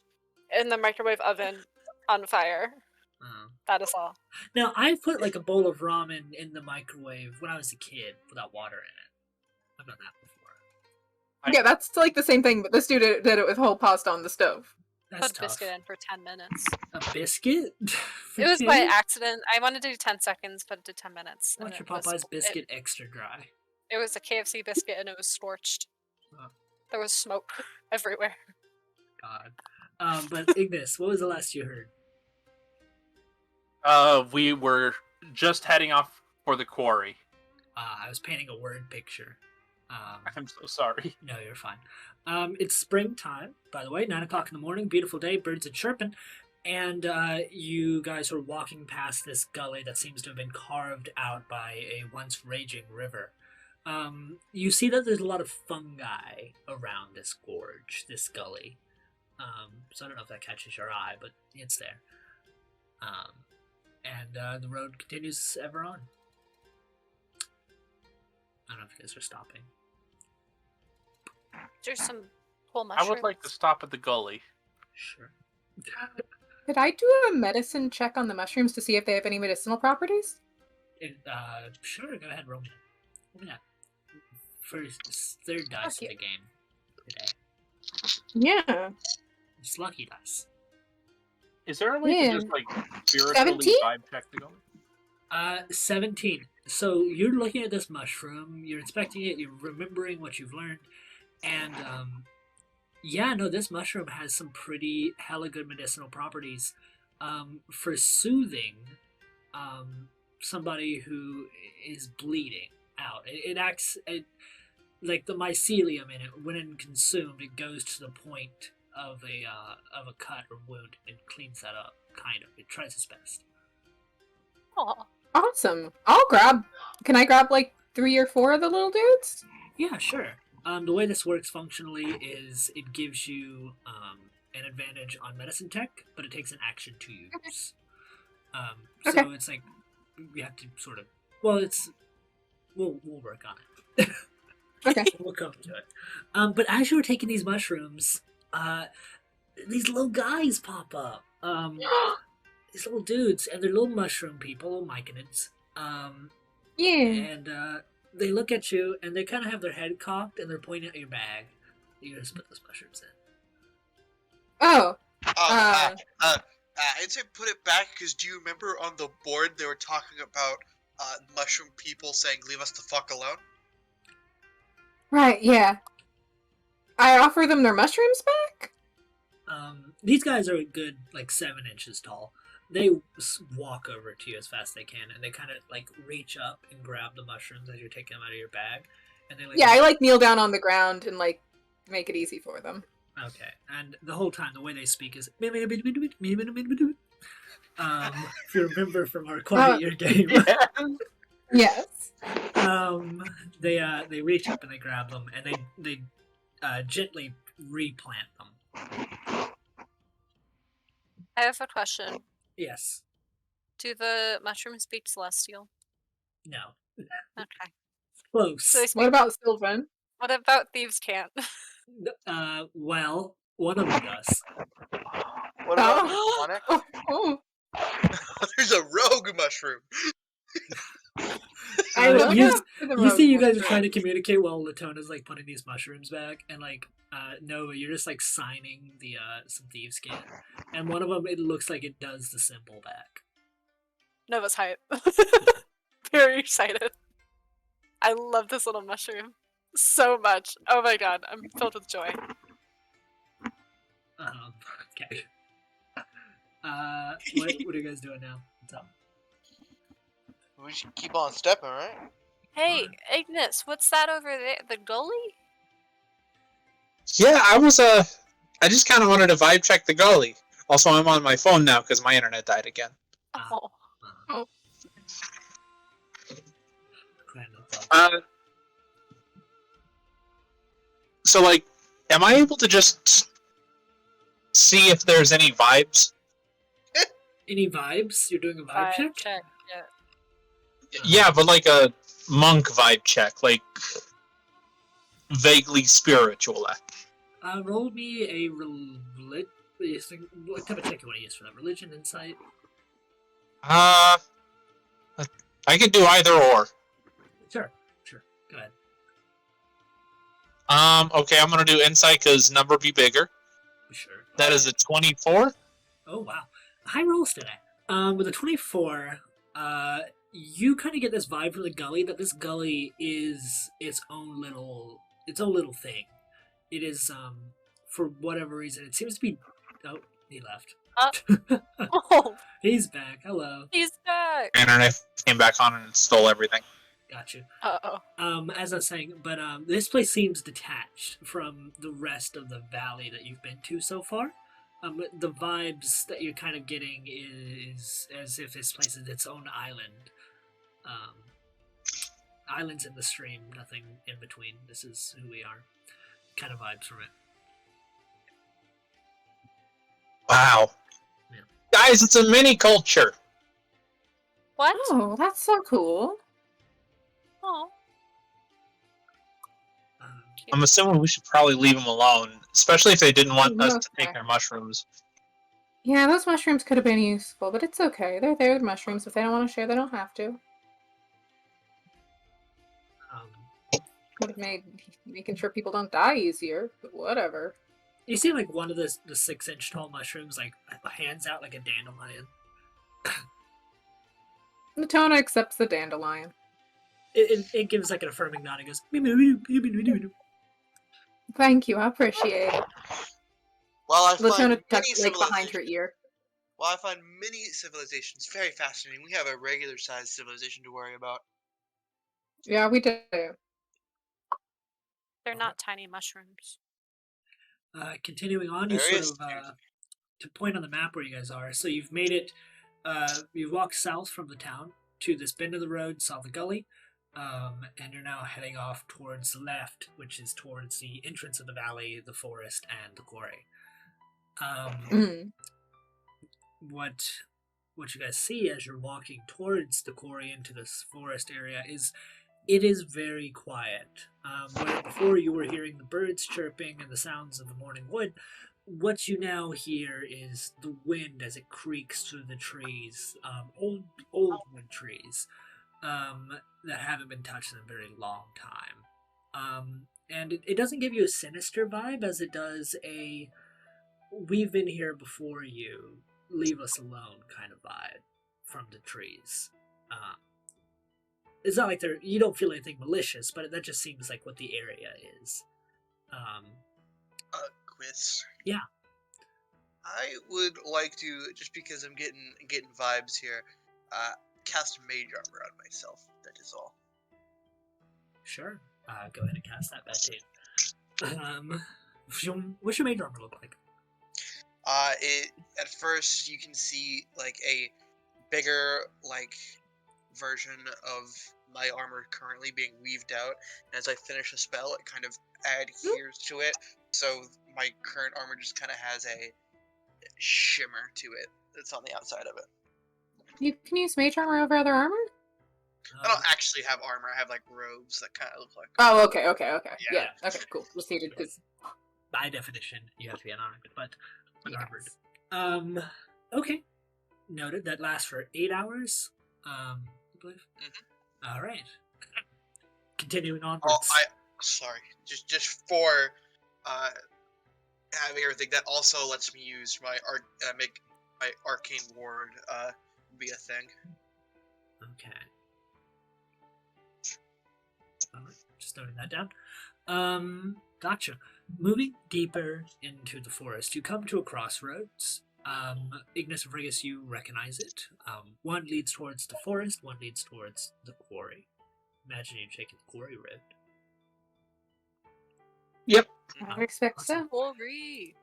in the microwave oven on fire. Oh. That is all. Now I put like a bowl of ramen in the microwave when I was a kid without water in it. I've done that before. Yeah, that's like the same thing, but this dude did it with whole pasta on the stove. That's Put tough. biscuit in for 10 minutes. A biscuit? It was by accident. I wanted to do 10 seconds, but it did 10 minutes. and Watch your it was- Popeye's biscuit extra dry. It was a KFC biscuit and it was scorched. Oh. There was smoke everywhere. God. But Ignis, what was the last you heard? We were just heading off for the quarry. I was painting a word picture. I'm so sorry. No, you're fine. It's springtime, by the way, 9 o'clock in the morning, beautiful day, birds are chirping, and you guys are walking past this gully that seems to have been carved out by a once raging river. You see that there's a lot of fungi around this gorge, this gully. So I don't know if that catches your eye, but it's there. And the road continues ever on. I don't know if you guys are stopping. There's some Cool I mushrooms. would like to stop at the gully. Sure. Could I do a medicine check on the mushrooms to see if they have any medicinal properties? Sure, go ahead, roll me. Roll me that. Third dice Fuck in yeah. the game today. Yeah. It's lucky dice. Is there a way Yeah. to just like spiritually 17? vibe check the gully? 17. So you're looking at this mushroom, you're inspecting it, you're remembering what you've learned, and yeah, no, this mushroom has some pretty hella good medicinal properties. For soothing, somebody who is bleeding out. It acts like the mycelium in it. When consumed, it goes to the point of a cut or wound and cleans that up. Kind of. It tries its best. Aw. Awesome. Can I grab like 3 or 4 of the little dudes? Yeah, sure. The way this works functionally is it gives you an advantage on medicine tech, but it takes an action to use. Okay. So it's like you have to sort of. Well, we'll work on it. Okay. We'll come to it. But as you were taking these mushrooms, these little guys pop up. These little dudes, and they're little mushroom people, little myconids. Yeah. And they look at you, and they kind of have their head cocked, and they're pointing at your bag. You're gonna put those mushrooms in. Oh. I'd say put it back because do you remember on the board they were talking about mushroom people saying "leave us the fuck alone"? Right, yeah. I offer them their mushrooms back? These guys are a good, like, 7 inches tall. They walk over to you as fast as they can, and they kind of, like, reach up and grab the mushrooms as you're taking them out of your bag. And they, like, Yeah, I like kneel down on the ground and like make it easy for them. Okay, and the whole time, the way they speak is... If you remember from our Quiet Year game. Yes. They reach up and they grab them, and they gently replant them. I have a question. Yes. Do the mushrooms speak Celestial? No. Okay. Close. So they What speak. about Sylvan? What about thieves can't? Well, one of them does. What about Oh. Sonic? Oh. There's a rogue mushroom. I look you up to the you see, rogue you guys are mushroom. trying to communicate while Latona's like putting these mushrooms back, and like Nova, you're just like signing the some thieves skin, and one of them it looks like it does the symbol back. Nova's hype. Very excited. I love this little mushroom so much. Oh my god, I'm filled with joy. Okay. What are you guys doing now? What's up? We should keep on stepping, right? Hey, Ignis, what's that over there? The gully? Yeah, I just kind of wanted to vibe check the gully. Also, I'm on my phone now because my internet died again. Oh. So, like, am I able to just see if there's any vibes? Any vibes? You're doing a vibe check? Yeah. Yeah, but like a monk vibe check, like vaguely spiritual. Roll me a what type of check you want to use for that? Religion, insight? I can do either or. Sure. Go ahead. Okay, I'm gonna do insight because number be bigger. Sure. That is a 24. Oh wow, high rolls today. With a 24, you kind of get this vibe from the gully that this gully is its own little thing. It is for whatever reason it seems to be. Oh, he left. Oh, He's back. Hello. he's back! Internet came back on and stole everything. Got you. Uh-oh. As I was saying, but this place seems detached from the rest of the valley that you've been to so far. The vibes that you're kind of getting is as if this place is its own island. Islands in the stream, nothing in between. This is who we are. Kind of vibes from it. Wow. Yeah. Guys, it's a mini culture. What? Oh, that's so cool. Oh, I'm assuming we should probably leave them alone, especially if they didn't want us to take Okay. their mushrooms. Yeah, those mushrooms could have been useful, but it's okay. They're mushrooms. If they don't want to share, they don't have to. Would have made making sure people don't die easier, but whatever. You see, like, one of the 6-inch tall mushrooms, like, hands out like a dandelion. Latona accepts the dandelion. It gives, like, an affirming nod and goes, Thank you, I appreciate it. While I find Latona many tucks like behind her civilizations, ear. while I find many civilizations very fascinating, we have a regular-sized civilization to worry about. Yeah, we do. They're not tiny mushrooms. Continuing on, you Very sort of, astute. to point on the map where you guys are. So you've made it, you walked south from the town to this bend of the road, saw the gully, and you're now heading off towards the left, which is towards the entrance of the valley, the forest, and the quarry. Mm. What you guys see as you're walking towards the quarry into this forest area is it is very quiet. Where before you were hearing the birds chirping and the sounds of the morning wood, what you now hear is the wind as it creaks through the trees, old wood trees that haven't been touched in a very long time. And it doesn't give you a sinister vibe as it does a we've been here before you, leave us alone kind of vibe from the trees. It's not like you don't feel anything malicious, but that just seems like what the area is. Quiz. Yeah. I would like to, just because I'm getting vibes here, cast mage armor on myself. That is all. Sure. Go ahead and cast that bad too. What's your mage armor look like? It at first you can see like a bigger like version of my armor currently being weaved out. And as I finish a spell, it kind of adheres to it. So my current armor just kind of has a shimmer to it that's on the outside of it. You can use mage armor over other armor? I don't actually have armor. I have like robes that kind of look like. Oh, okay. Yeah. Yeah, okay, cool. Just needed because By definition, you have to be unarmed, but unarmored. Okay. Noted. That lasts for 8 hours. I believe. Mhm. All right. Continuing onwards. Oh, sorry. Just for having everything, that also lets me use my make my arcane ward be a thing. Okay. All right. Just noting that down. Gotcha. Moving deeper into the forest, you come to a crossroads. Ignis and Frigus, you recognize it. One leads towards the forest, one leads towards the quarry. Imagine you taking the quarry road. Yep. I would expect so. Glory.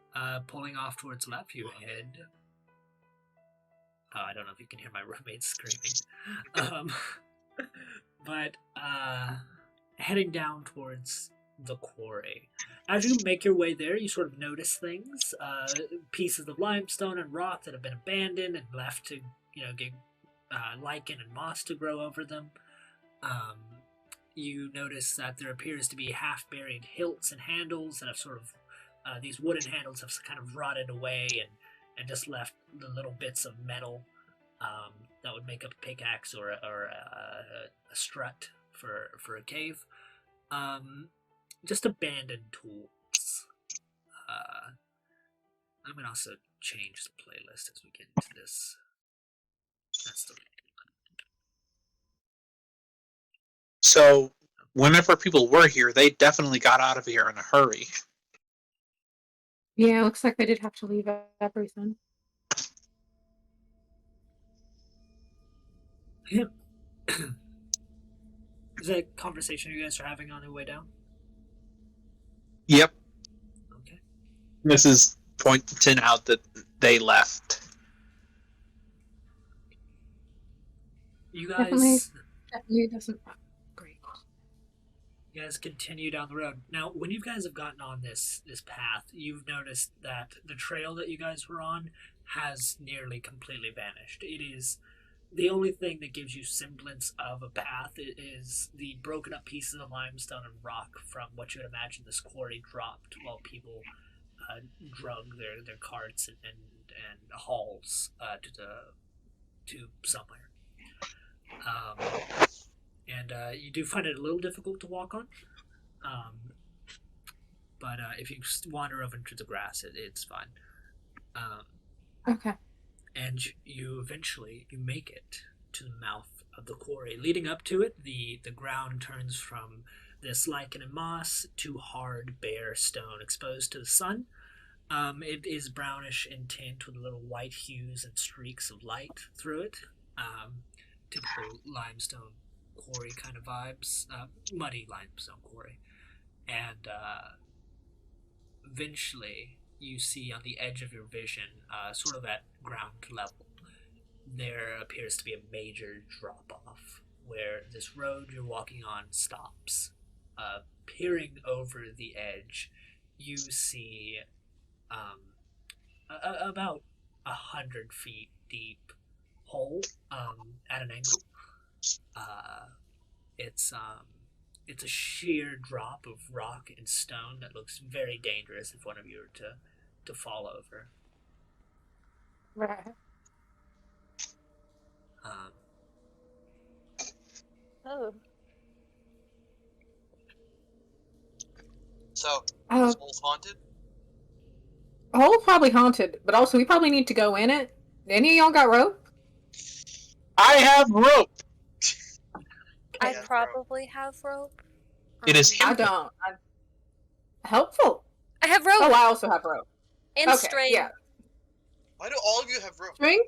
Pulling off towards the left, you head. Oh, I don't know if you can hear my roommates screaming. But heading down towards the quarry. As you make your way there, you sort of notice things, pieces of limestone and rock that have been abandoned and left to, get lichen and moss to grow over them. You notice that there appears to be half-buried hilts and handles that have sort of, these wooden handles have kind of rotted away and just left the little bits of metal that would make up a pickaxe or a strut for a cave. Just abandoned tools. I'm gonna also change the playlist as we get into this. That's the So, whenever people were here, they definitely got out of here in a hurry. Yeah, looks like they did have to leave everything. Yeah. Is that a conversation you guys are having on the way down? Yep. Okay. This is pointing out that they left. You guys Definitely doesn't. Great. You guys continue down the road. Now, when you guys have gotten on this path, you've noticed that the trail that you guys were on has nearly completely vanished. It is The only thing that gives you semblance of a path is the broken up pieces of limestone and rock from what you would imagine this quarry dropped while people drug their carts and hauls to somewhere. And you do find it a little difficult to walk on. But if you wander over into the grass, it's fine. Okay. And you eventually make it to the mouth of the quarry. Leading up to it, the ground turns from this lichen and moss to hard, bare stone exposed to the sun. It is brownish in tint with little white hues and streaks of light through it. Typical limestone quarry kind of vibes. Muddy limestone quarry. And eventually you see on the edge of your vision, sort of at ground level, there appears to be a major drop-off where this road you're walking on stops. Peering over the edge, you see about 100 feet deep hole at an angle. It's a sheer drop of rock and stone that looks very dangerous if one of you were to fall over. Right. Oh. So, Uh, this hole's haunted? The hole's probably haunted, but also we probably need to go in it. Any of y'all got rope? I have rope. I Yeah, probably have rope. It is I him. don't. Helpful. I have rope Oh, I also have rope. and Okay, string. yeah. Why do all of you have rope? String?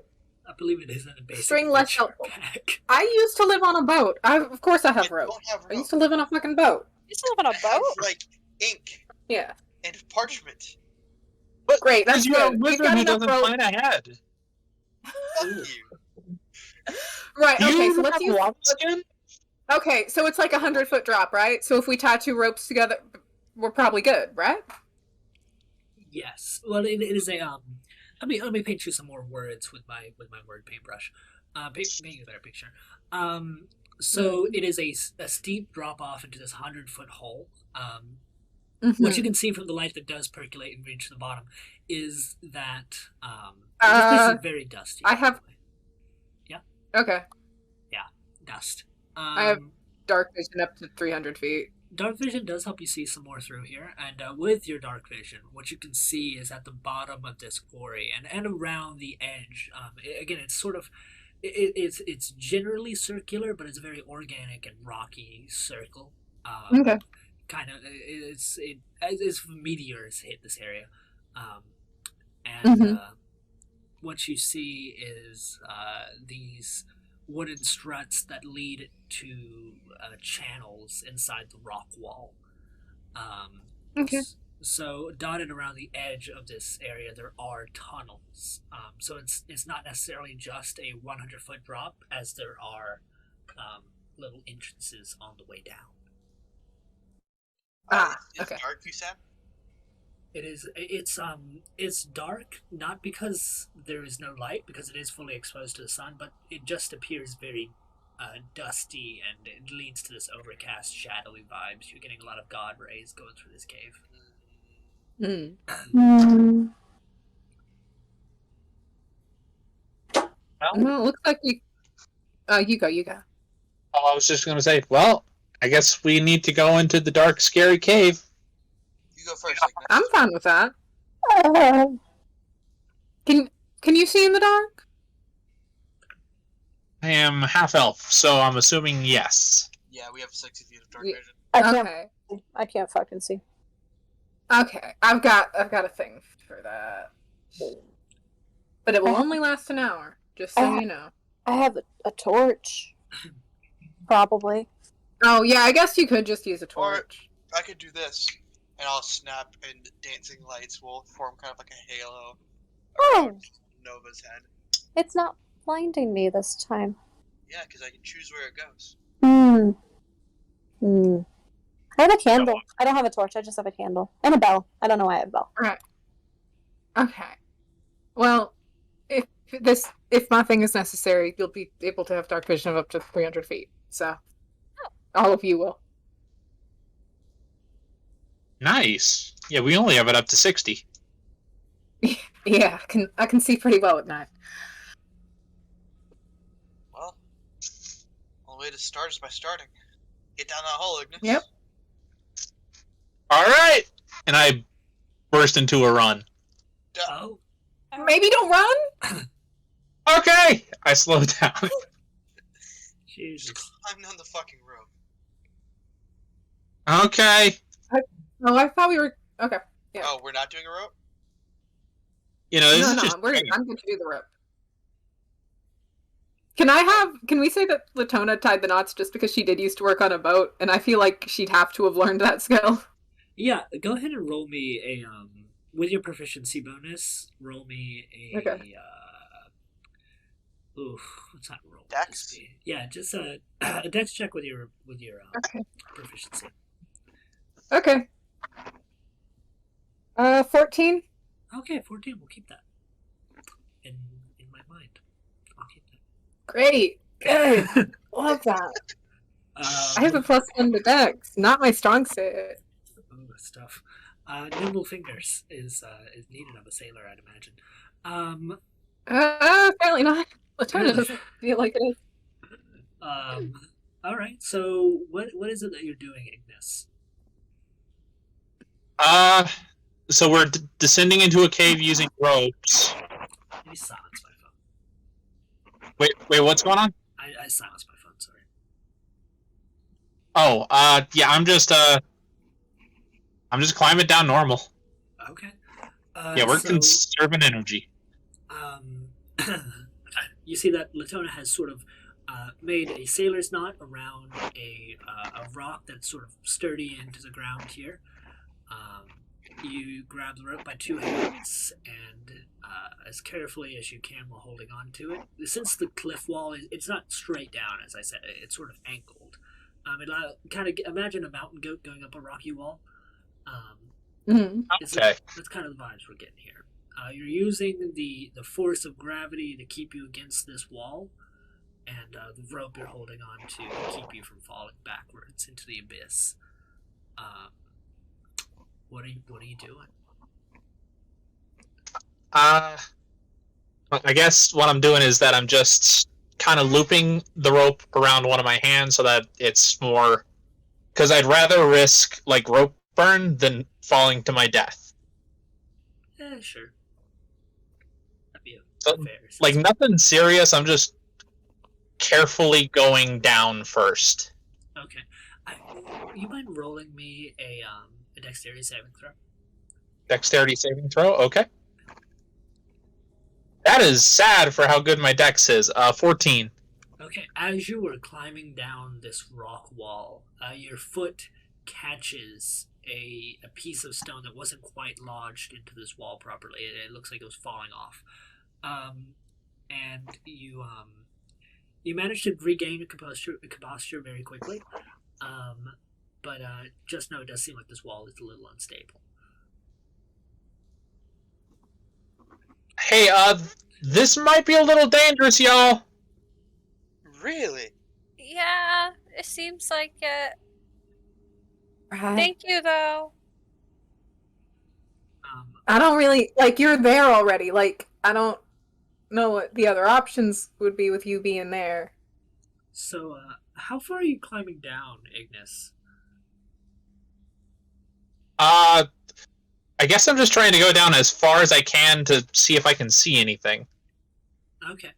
I believe it is in a basic String less adventure helpful. pack. I used to live on a boat. Of course I have I rope. don't have rope. I used to live on a fucking boat. You still live on I a have, boat? like, ink Yeah. and parchment. But Great, that's you're a good. We've wizard got who enough doesn't rope. plan ahead. Fuck you. Right, Do okay, you so let's have use... water skin? Okay, so it's like 100-foot drop, right? So if we tie 2 ropes together, we're probably good, right? Yes. Well, it is a let me paint you some more words with my word paintbrush. Paint a better picture. So it is a steep drop off into this 100-foot hole. What you can see from the light that does percolate and reach the bottom is that this place is very dusty. I have... Yeah? Okay. Yeah, dust. I have dark vision up to 300 feet. Dark vision does help you see some more through here, and with your dark vision, what you can see is at the bottom of this quarry and around the edge. Again, it's sort of it's generally circular, but it's a very organic and rocky circle. Okay. Kind of as meteors hit this area, and what you see is these wooden struts that lead to channels inside the rock wall. Okay. So dotted around the edge of this area, there are tunnels. So it's not necessarily just a 100-foot drop, as there are little entrances on the way down. It's okay. dark, you said? It's dark, not because there is no light, because it is fully exposed to the sun, but it just appears very dusty, and it leads to this overcast, shadowy vibes. You're getting a lot of god rays going through this cave. Well, it looks like we... you go. Oh, I was just going to say, well, I guess we need to go into the dark, scary cave. You go first. Ignis. I'm fine with that. Can you see in the dark? I am half elf, so I'm assuming yes. Yeah, we have 60 feet of dark Yeah. vision. Okay. I can't fucking see. Okay. I've got a thing for that. But it will only last an hour, just so you know. I have a torch. Probably. Oh, yeah, I guess you could just use a torch. I could do this, and I'll snap, and dancing lights will form kind of like a halo around Nova's head. It's not blinding me this time. Yeah, because I can choose where it goes. I have a candle. I don't have a torch. I just have a candle. And a bell. I don't know why I have a bell. Right. Okay. Well, if If my thing is necessary, you'll be able to have dark vision of up to 300 feet. So, all of you will. Nice. Yeah, we only have it up to 60. Yeah, I can see pretty well at night. Well, only way to start is by starting. Get down that hole, Ignis. Yep. All right, and I burst into a run. Oh. Maybe don't run. Okay, I slow down. Jesus. Climb down the fucking rope. Okay. Oh, I thought we were okay. Yeah. Oh, we're not doing a rope? You know, this No, is no, just. I'm going to do the rope. Can we say that Latona tied the knots just because she did used to work on a boat, and I feel like she'd have to have learned that skill? Yeah, go ahead and roll me a with your proficiency bonus. Roll me a Okay. what's that roll? Dex? Yeah, just a dex check with your Okay. proficiency. Okay. 14. Okay, 14. We'll keep that in my mind. I'll keep that. Great. Good. Love that. I have a +1 to Dex. Not my strong suit. Stuff. Nimble fingers is needed of a sailor, I'd imagine. Apparently not. Latona Really? doesn't feel like it is. All right. So what is it that you're doing, Ignis? So we're descending into a cave using ropes. Let me silence my phone. Wait, what's going on? I silenced my phone. Sorry. Oh, yeah, I'm just climbing down normal. Okay. Yeah, we're conserving energy. You see that Latona has sort of made a sailor's knot around a rock that's sort of sturdy into the ground here. You grab the rope by two hands and as carefully as you can while holding on to it. Since the cliff wall it's not straight down, as I said, it's sort of angled. Imagine a mountain goat going up a rocky wall. Mm-hmm. Okay. That's kind of the vibes we're getting here. You're using the force of gravity to keep you against this wall, and the rope you're holding on to keep you from falling backwards into the abyss. What are you doing? I guess what I'm doing is that I'm just kind of looping the rope around one of my hands so that it's more, because I'd rather risk like rope burn than falling to my death. Yeah, sure. That'd be fair. Like nothing serious. I'm just carefully going down first. Okay. You mind rolling me a dexterity saving throw? Dexterity saving throw. Okay. That is sad for how good my dex is. 14. Okay. As you were climbing down this rock wall, your foot catches a piece of stone that wasn't quite lodged into this wall properly. It looks like it was falling off. And you managed to regain a composture very quickly. But just know it does seem like this wall is a little unstable. Hey, this might be a little dangerous, y'all. Really? Yeah, it seems like it. Thank you, though. I don't really like you're there already. Like I don't know what the other options would be with you being there. So, how far are you climbing down, Ignis? I guess I'm just trying to go down as far as I can to see if I can see anything. Okay.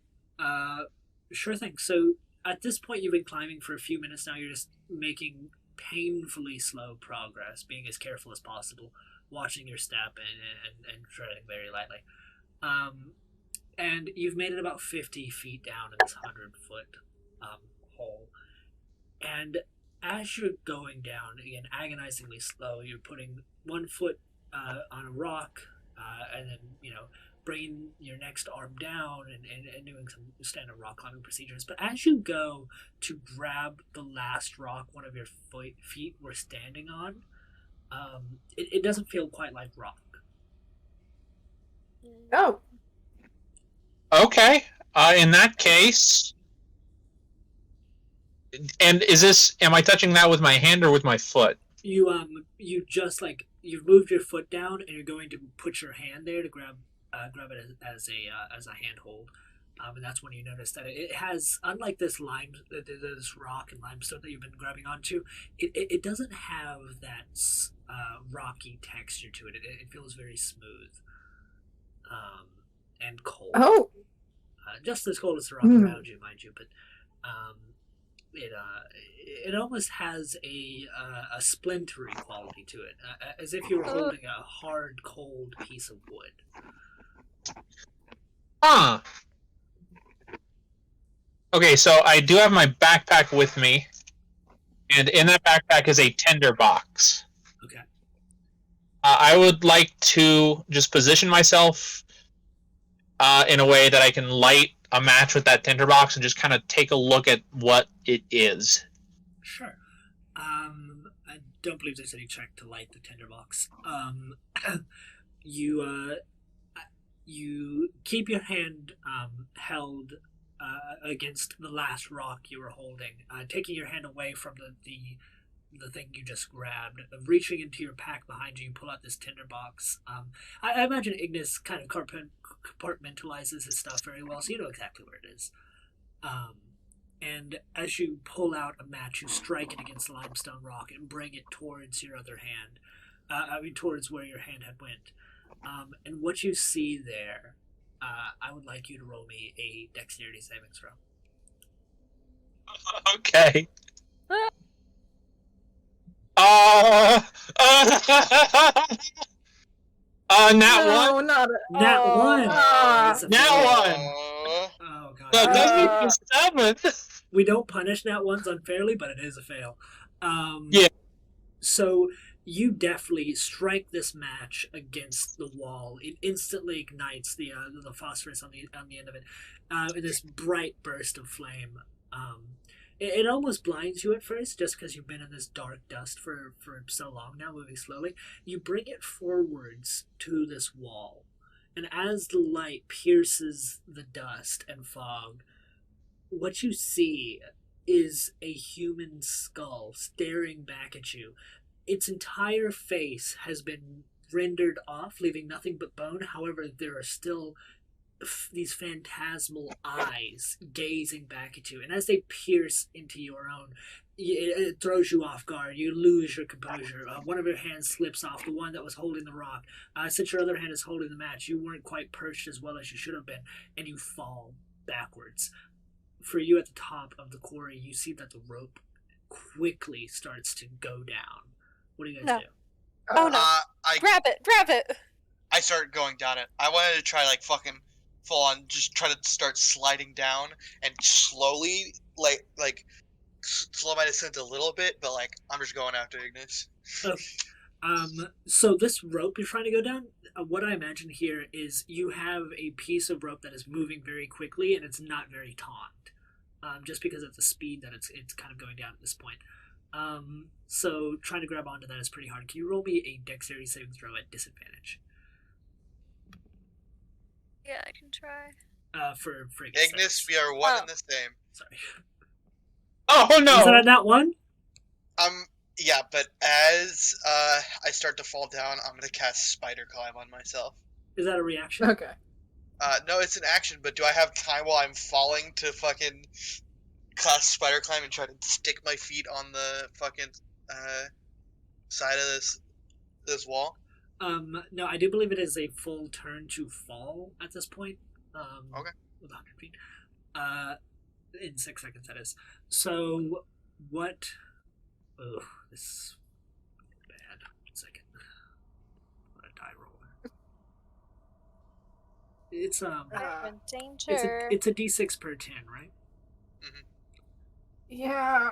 Sure thing. So, at this point, you've been climbing for a few minutes now. You're just making painfully slow progress, being as careful as possible, watching your step and treading very lightly. And you've made it about 50 feet down in this 100-foot hole. And as you're going down, again, agonizingly slow, you're putting one foot on a rock, and then, bringing your next arm down and doing some standard rock climbing procedures. But as you go to grab the last rock one of your feet were standing on, it doesn't feel quite like rock. Oh. Okay. In that case, and am I touching that with my hand or with my foot? You just like you've moved your foot down and you're going to put your hand there to grab it as a handhold. And that's when you notice that it has, unlike this this rock and limestone that you've been grabbing onto, it doesn't have that rocky texture to it. It feels very smooth, and cold. Oh, Just as cold as the rock around you, mind you, but it almost has a splintery quality to it, as if you were holding a hard, cold piece of wood. Huh. Okay, so I do have my backpack with me, and in that backpack is a tinder box. Okay. I would like to just position myself in a way that I can light a match with that tinderbox and just kind of take a look at what it is. Sure. I don't believe there's any check to light the tinderbox. You keep your hand held against the last rock you were holding, taking your hand away from the thing you just grabbed. Reaching into your pack behind you, you pull out this tinderbox. I imagine Ignis kind of compartmentalizes his stuff very well, so you know exactly where it is. And as you pull out a match, you strike it against the limestone rock and bring it towards your other hand. Towards where your hand had went. And what you see there, I would like you to roll me a dexterity savings throw. Okay. Nat no, one. not Nat one. It's a Nat fail. one. Oh god. That doesn't even 7. We don't punish nat ones unfairly, but it is a fail. Yeah. So you definitely strike this match against the wall. It instantly ignites the phosphorus on the end of it, in this bright burst of flame. It almost blinds you at first, just because you've been in this dark dust for so long now, moving slowly. You bring it forwards to this wall, and as the light pierces the dust and fog, what you see is a human skull staring back at you. Its entire face has been rendered off, leaving nothing but bone. However, there are still these phantasmal eyes gazing back at you, and as they pierce into your own, it throws you off guard. You lose your composure. One of your hands slips off, the one that was holding the rock. Since your other hand is holding the match, you weren't quite perched as well as you should have been, and you fall backwards. For you at the top of the quarry, you see that the rope quickly starts to go down. What do you guys do? Oh no! Grab it! I started going down it. I wanted to try like fucking full on, just try to start sliding down and slowly like slow my descent a little bit, but like I'm just going after Ignis. Okay. So this rope you're trying to go down, what I imagine here is you have a piece of rope that is moving very quickly and it's not very taut, just because of the speed that it's kind of going down at this point. So trying to grab onto that is pretty hard. Can you roll me a dexterity saving throw at disadvantage? Yeah, I can try. For Ignis, we are one and the same. Sorry. Oh no! Is that a nat one? Yeah, but as I start to fall down, I'm gonna cast Spider Climb on myself. Is that a reaction? Okay. No, it's an action, but do I have time while I'm falling to fucking cast Spider Climb and try to stick my feet on the fucking side of this wall? No, I do believe it is a full turn to fall at this point. Okay. With 100 feet. In 6 seconds, that is. So, what... Ugh, this is bad. 1 second. I'm gonna die roll. It's, I'm in danger. it's a d6 per 10, right? Mm-hmm. Yeah.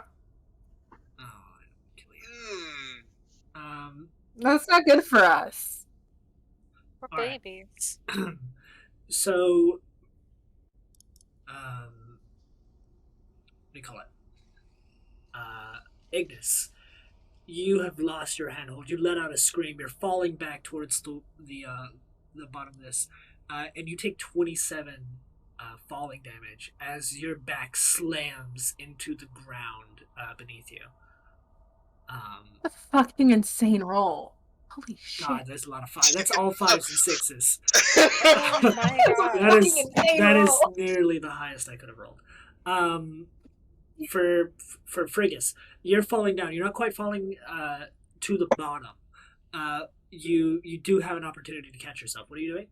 Oh, I don't kill you. That's not good for us. We're Alright. babies. So, what do you call it? Ignis, you have lost your handhold. You let out a scream. You're falling back towards the bottom of this, and you take 27 falling damage as your back slams into the ground beneath you. A fucking insane roll. Holy shit. God, there's a lot of fives. That's all 5s and 6s. Oh my god. That is nearly the highest I could have rolled. For Frigus, you're falling down. You're not quite falling to the bottom. You do have an opportunity to catch yourself. What are you doing?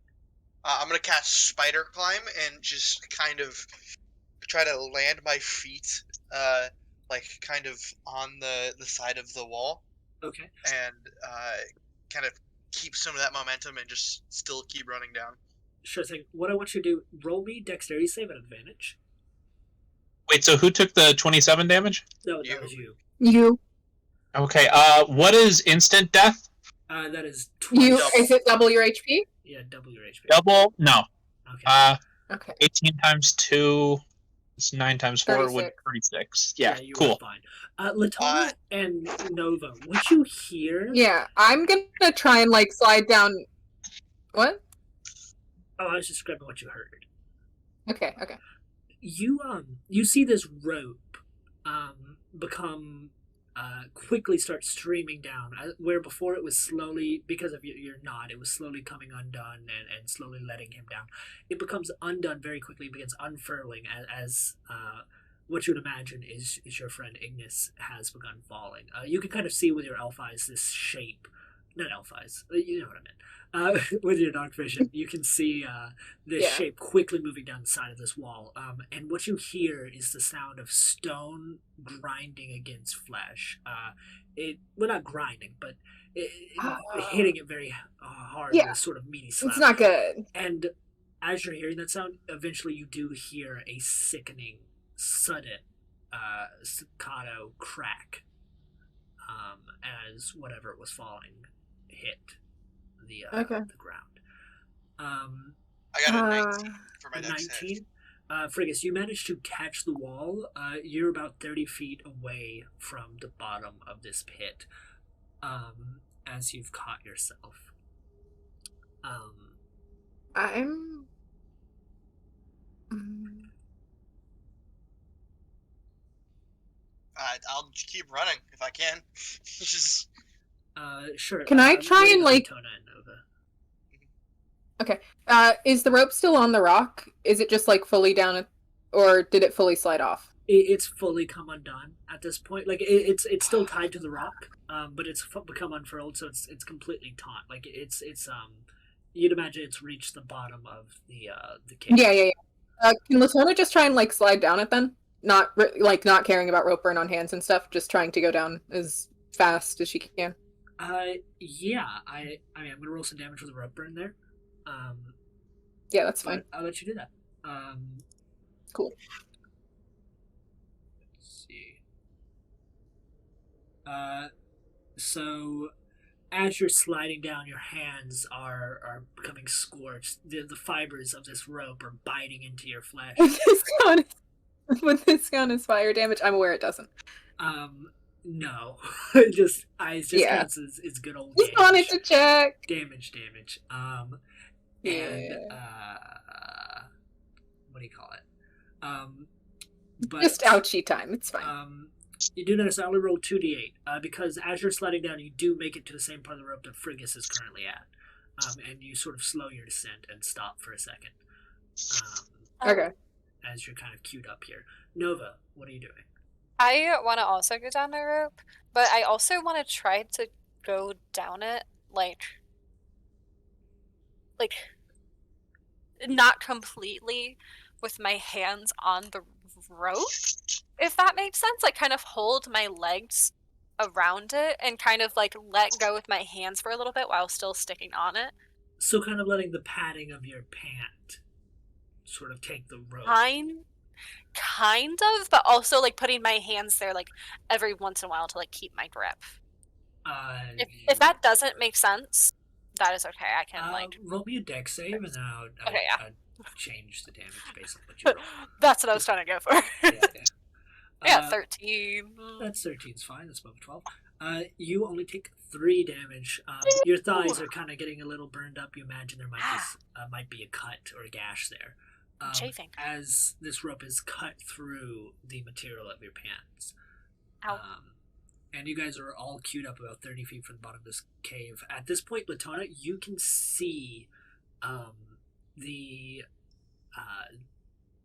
I'm gonna cast Spider Climb and just kind of try to land my feet, like kind of on the side of the wall, Okay. and kind of keep some of that momentum and just still keep running down. Sure thing. What I want you to do, roll me dexterity save at advantage. Wait, so who took the 27 damage? No, You. that was you. You. Okay, what is instant death? That is twice. You. Double. Is it double your HP? Yeah, double your HP. Double? No. Okay. Okay. 18 times 2 is 9 times 4 would 36. 36. Yeah, you cool. were fine. Latona and Nova, what you hear? Yeah, I'm gonna try and like slide down. What? Oh, I was just describing what you heard. Okay. Okay. You see this rope become quickly start streaming down, where before it was slowly, because of your nod, it was slowly coming undone and slowly letting him down. It becomes undone very quickly, begins unfurling as what you would imagine is your friend Ignis has begun falling. You can kind of see with your elf eyes this shape, not elf eyes, you know what I meant. With your dark vision, you can see this shape quickly moving down the side of this wall. And what you hear is the sound of stone grinding against flesh. Well, not grinding, but hitting it very hard with a sort of meaty slap. It's not good. And as you're hearing that sound, eventually you do hear a sickening, sudden staccato crack as whatever it was falling hit the ground. I got a 19 for my dex save. 19. Frigus, you managed to catch the wall. You're about 30 feet away from the bottom of this pit as you've caught yourself. I'm. I'll keep running if I can. Just Sure. Can I try and like? Tona and Nova. Okay. Is the rope still on the rock? Is it just like fully down, or did it fully slide off? It's fully come undone at this point. Like it's still tied to the rock, but it's become unfurled, so it's completely taut. Like it's you'd imagine it's reached the bottom of the cave. Yeah. Can Latona just try and like slide down it then? Not not caring about rope burn on hands and stuff, just trying to go down as fast as she can. Yeah. I mean, I'm gonna roll some damage with a rope burn there. Yeah, that's fine. I'll let you do that. Cool. Let's see. So as you're sliding down, your hands are becoming scorched. The fibers of this rope are biting into your flesh. Would this count as fire damage? I'm aware it doesn't. No. Just counts as good old Just damage. wanted to check. Damage. And what do you call it? But Just ouchie time. It's fine. you do notice I only rolled 2d8 because as you're sliding down, you do make it to the same part of the rope that Frigus is currently at, and you sort of slow your descent and stop for a second. Okay. As you're kind of queued up here, Nova, what are you doing? I want to also go down the rope, but I also want to try to go down it, like not completely with my hands on the rope, if that makes sense. Like kind of hold my legs around it and kind of like let go with my hands for a little bit while still sticking on it. So kind of letting the padding of your pant sort of take the rope. Kind of, but also like putting my hands there like every once in a while to like keep my grip. If that doesn't make sense, that is okay. I can roll me a dex save and then I'll change the damage based on what you roll. That's what I was trying to go for. Yeah. 13. That's 13's fine. That's above 12. You only take 3 damage. Your thighs are kind of getting a little burned up. You imagine there might be a cut or a gash there. Chafing. as this rope is cut through the material of your pants. Ow. And you guys are all queued up about 30 feet from the bottom of this cave. At this point, Latona, you can see the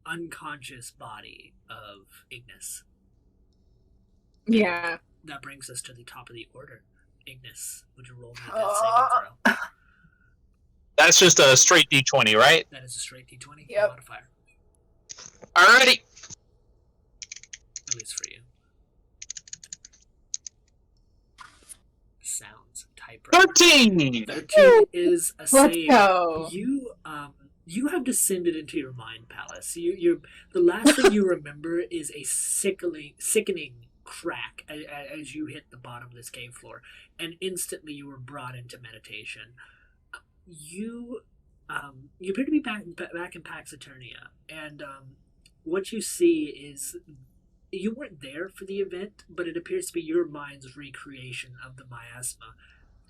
unconscious body of Ignis. Yeah. That brings us to the top of the order. Ignis, would you roll me a death saving throw? That's just a straight D20, right? That is a straight D20 Yep. modifier. Alrighty. At least for you. Sounds typewriter. 13! 13 is a Let's save. go. You have descended into your mind palace. The last thing you remember is a sickening crack as you hit the bottom of this cave floor, and instantly you were brought into meditation. You appear to be back in Pax Eternia, and what you see is you weren't there for the event, but it appears to be your mind's recreation of the miasma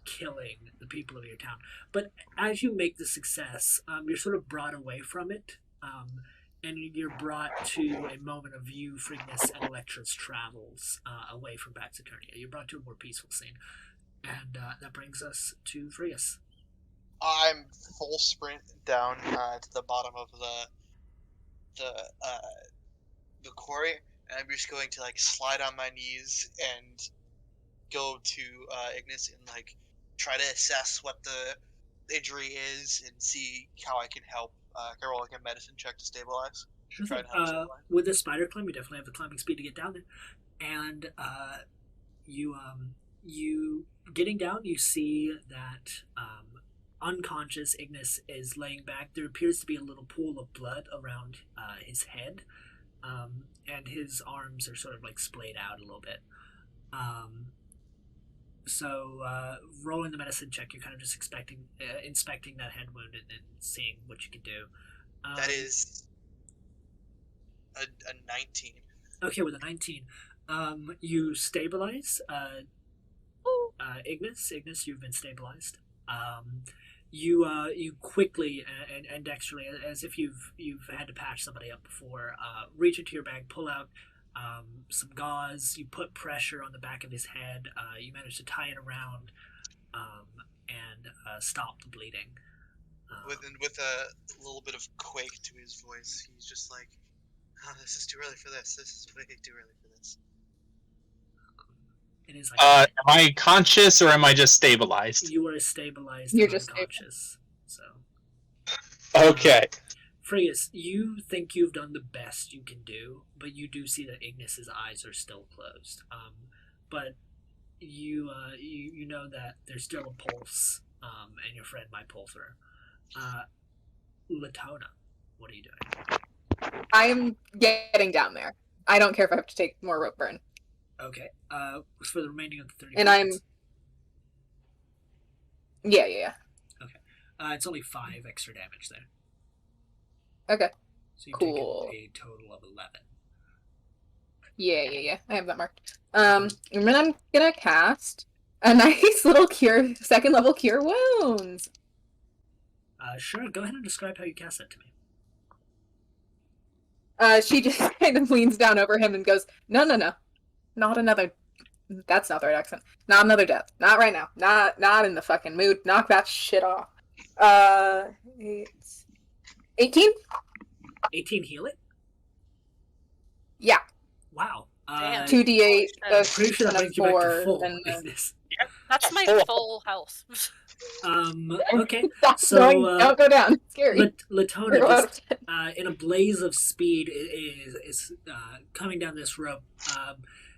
killing the people of your town. But as you make the success, you're sort of brought away from it, and you're brought to a moment of view, Frignus, and Electra's travels away from Pax Eternia. You're brought to a more peaceful scene, and that brings us to Frigus. I'm full sprint down to the bottom of the quarry, and I'm just going to like slide on my knees and go to Ignis and like try to assess what the injury is and see how I can help. Can I roll like a medicine check to stabilize? Sure Try thing. and help someone. With this spider climb, you definitely have the climbing speed to get down there, and you getting down, you see that unconscious Ignis is laying back. There appears to be a little pool of blood around his head, and his arms are sort of like splayed out a little bit. So rolling the medicine check, you're kind of just inspecting that head wound and then seeing what you can do. That is a 19. Okay, with a 19, you stabilize. Ignis, you've been stabilized. You quickly and dexterously, as if you've had to patch somebody up before, reach into your bag, pull out some gauze. You put pressure on the back of his head. You manage to tie it around and stop the bleeding. With a little bit of quake to his voice, he's just like, "Oh, this is too early for this. This is way too early for this." It is like Am I conscious or am I just stabilized? you are stabilized. You're and just unconscious. So. Okay. Frigus, you think you've done the best you can do, but you do see that Ignis's eyes are still closed. But you know that there's still a pulse, and your friend might pull through. Latona, what are you doing? I am getting down there. I don't care if I have to take more rope burn. Okay. For the remaining of the 30 And minutes. Yeah. It's only 5 extra damage there. Okay. So you've Cool. taken a total of 11. Yeah. I have that marked. And then I'm gonna cast a nice little second level cure wounds. Sure, go ahead and describe how you cast that to me. She just kind of leans down over him and goes, No. Not another. That's not the right accent. Not another death. Not right now. Not in the fucking mood. Knock that shit off. It's 18? 18 heal it? Yeah. Wow. Damn. 2d8, I'm Pretty sure that brings you back to full. and then... Ignis. That's my Full. full health. Okay. Stop So, going, don't go down. It's scary. Latona, You're just, out. in a blaze of speed, is coming down this rope.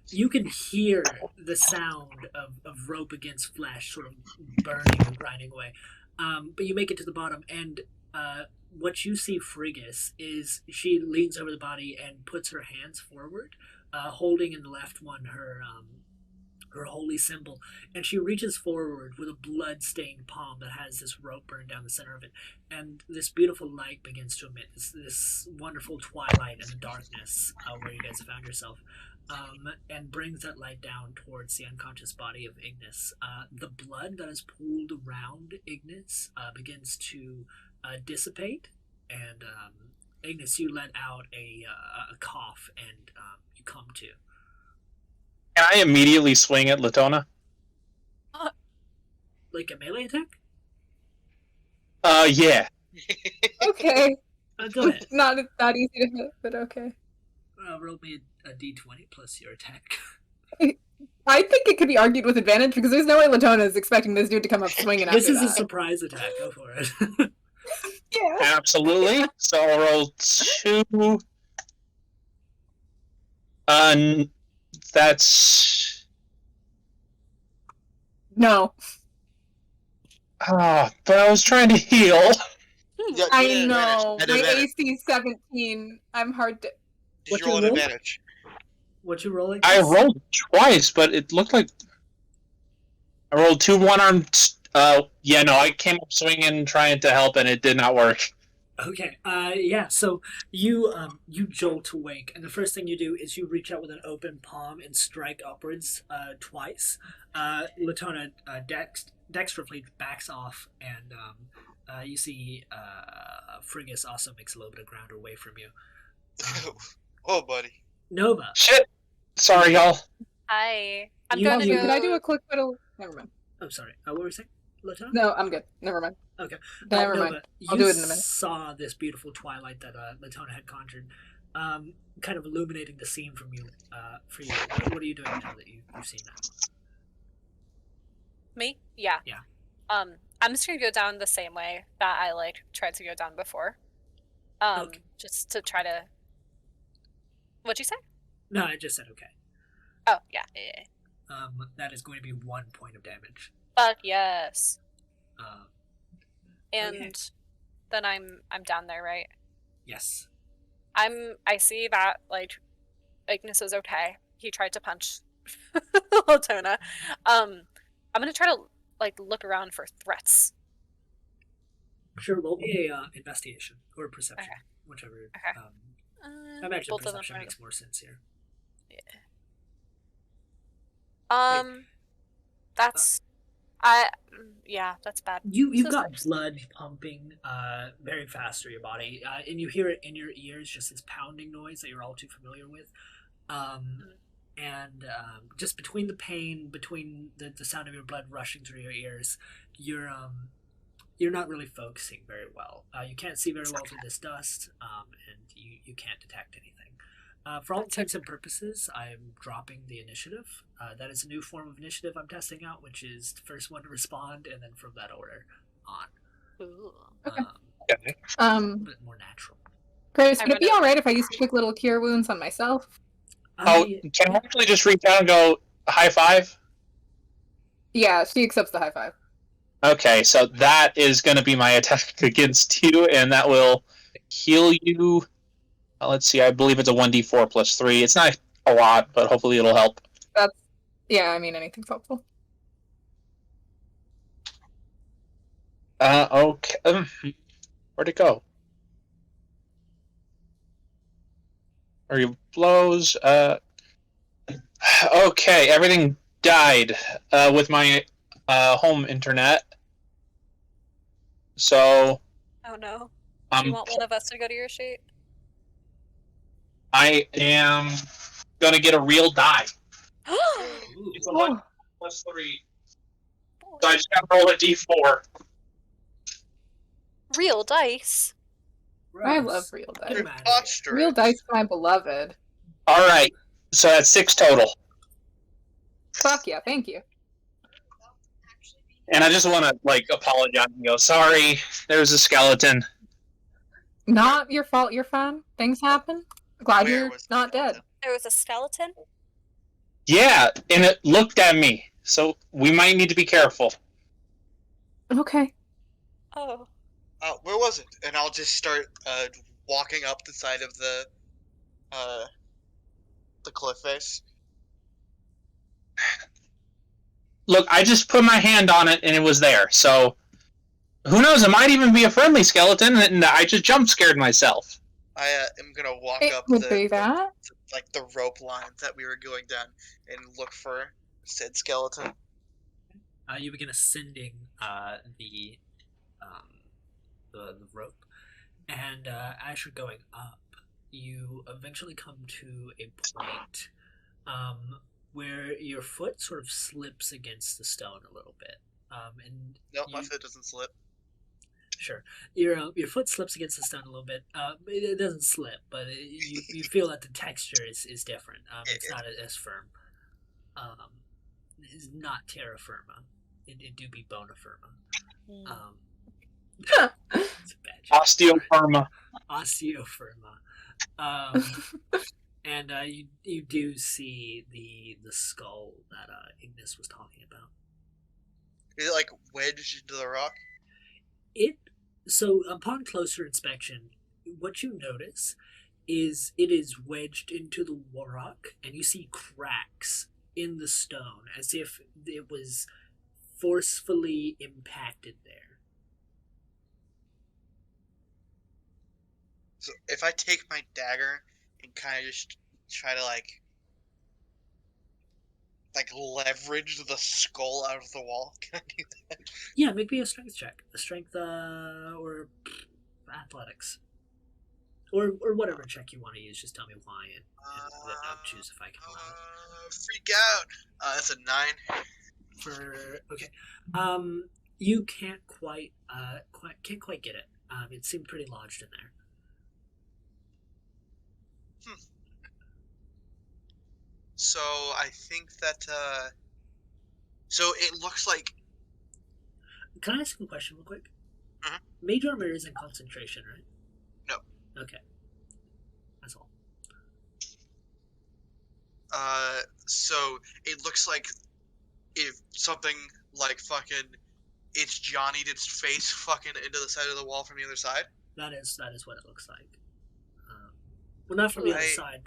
You can hear the sound of rope against flesh sort of burning and grinding away. But you make it to the bottom, and what you see Frigus is she leans over the body and puts her hands forward, holding in the left one her holy symbol, and she reaches forward with a blood-stained palm that has this rope burned down the center of it, and this beautiful light begins to emit, this wonderful twilight and the darkness where you guys found yourself, and brings that light down towards the unconscious body of Ignis. The blood that is pooled around Ignis begins to dissipate, and Ignis, you let out a cough and you come to. Can I immediately swing at Latona? Like a melee attack? Yeah. Okay. Go ahead. Not that easy to hit, but okay. Roll me a d20 plus your attack. I think it could be argued with advantage because there's no way Latona is expecting this dude to come up swinging This after is a that. surprise attack. Go for it. Yeah. Absolutely. So I'll roll 2. That's... No. But I was trying to heal. Yeah, I get an know. advantage. My An advantage. AC is 17. I'm hard to. Did What you roll you an roll? advantage? What you rolling? I rolled twice, but it looked like I rolled 2 one-armed. Yeah, no, I came up swinging, trying to help, and it did not work. Okay. Yeah. So you jolt awake, and the first thing you do is you reach out with an open palm and strike upwards twice. Latona dexterously backs off, and you see Frigus also makes a little bit of ground away from you. Oh, buddy. Nova. Shit. Sorry, y'all. I'm You- gonna you- go. Could I do a quick little? Never mind. I'm sorry. What were you saying, Latona? No, I'm good. Never mind. Okay. Never Nova, mind. you I'll do it in a minute. saw this beautiful twilight that Latona had conjured, kind of illuminating the scene from you. For you, what are you doing now that you've seen that? Me? Yeah. Yeah. I'm just gonna go down the same way that I tried to go down before. Okay. Just to try to. What'd you say? No, I just said okay. Oh yeah. That is going to be 1 point of damage. Fuck yes. And okay. then I'm down there, right? Yes. I see that Ignis is okay. He tried to punch Latona. I'm gonna try to look around for threats. Sure. Roll me a investigation or perception, Okay. whichever. Okay. I imagine Both of them perception are- makes more sense here. That's that's bad. You've So got sorry. blood pumping very fast through your body, and you hear it in your ears, just this pounding noise that you're all too familiar with. And just between the pain, between the sound of your blood rushing through your ears, you're not really focusing very well. You can't see very well through this dust, and you can't detect anything. For all intents and purposes, I'm dropping the initiative. That is a new form of initiative I'm testing out, which is the first one to respond, and then from that order on. Ooh. Okay. A bit more natural. Chris, I would it be run out. alright if I use a quick little cure wounds on myself? Can I actually just reach out and go, high five? Yeah, she accepts the high five. Okay, so that is going to be my attack against you, and that will heal you. Let's see, I believe it's a 1d4 plus 3. It's not a lot, but hopefully it'll help. Yeah, I mean anything's helpful. Okay. Where'd it go? Are your blows? Okay, everything died with my home internet. So Oh no. Do you want one of us to go to your sheet? I am gonna get a real die. Ooh. It's a 1 plus 3. So I just gotta roll a d4. Real dice. I Gross. love real Get dice. 'em outta here. Preposterous. Real dice, my beloved. Alright, so that's 6 total. Fuck yeah, thank you. And I just want to apologize and go, sorry, there's a skeleton. Not your fault, you're fine. Things happen. Glad Where you're was the not skeleton? dead. There was a skeleton. Yeah, and it looked at me, so we might need to be careful. Okay. Oh. Where was it? And I'll just start walking up the side of the cliff face. Look, I just put my hand on it and it was there, so who knows, it might even be a friendly skeleton, and I just jump scared myself. I am gonna walk It up would the be that. the rope lines that we were going down and look for said skeleton. You begin ascending the rope, And as you're going up, you eventually come to a point where your foot sort of slips against the stone a little bit. And No, my you- foot doesn't slip. Sure, your foot slips against the stone a little bit. It doesn't slip, but you feel that the texture is different. It's not as firm. It's not terra firma. It do be bona firma. It's a bad joke. Osteoperma. Osteofirma. And you do see the skull that Ignis was talking about. Is it like wedged into the rock? So upon closer inspection, what you notice is it is wedged into the rock, and you see cracks in the stone as if it was forcefully impacted there. So if I take my dagger and kind of just try to like leverage the skull out of the wall, can I do that? Yeah, make me a strength check. A strength or athletics. Or whatever check you want to use, just tell me why, and then I'll choose if I can allow it. Freak out! That's a 9. Okay. You can't quite get it. It seemed pretty lodged in there. So I think that, so it looks like... Can I ask you a question real quick? Mhm. Major armor is in concentration, right? No. Okay. That's all. So it looks like if something like fucking it's Johnny'd its face fucking into the side of the wall from the other side. That is what it looks like. Well, not from the other Right. side,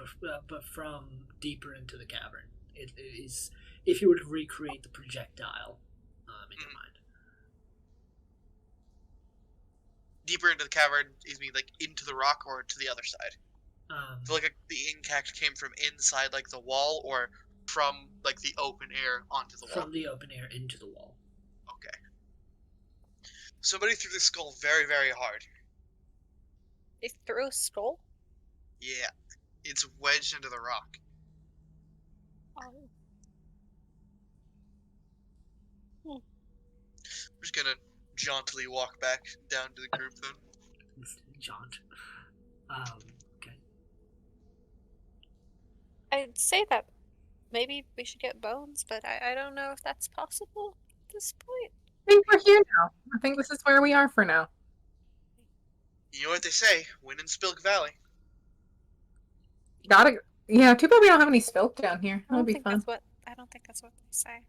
but from deeper into the cavern. It is, if you were to recreate the projectile in your mind. Deeper into the cavern, you mean like into the rock or to the other side? So like the impact came from inside like the wall or from like the open air onto the wall? From the open air into the wall. Okay. Somebody threw the skull very, very hard. They threw a skull? Yeah. It's wedged into the rock. Oh. I'm just gonna jauntily walk back down to the group then. Jaunt. Okay. I'd say that maybe we should get bones, but I don't know if that's possible at this point. I think we're here now. I think this is where we are for now. You know what they say, win in Spilk Valley. Yeah, too bad we don't have any spilt down here. I That would be think fun. that's what I don't think that's what they say.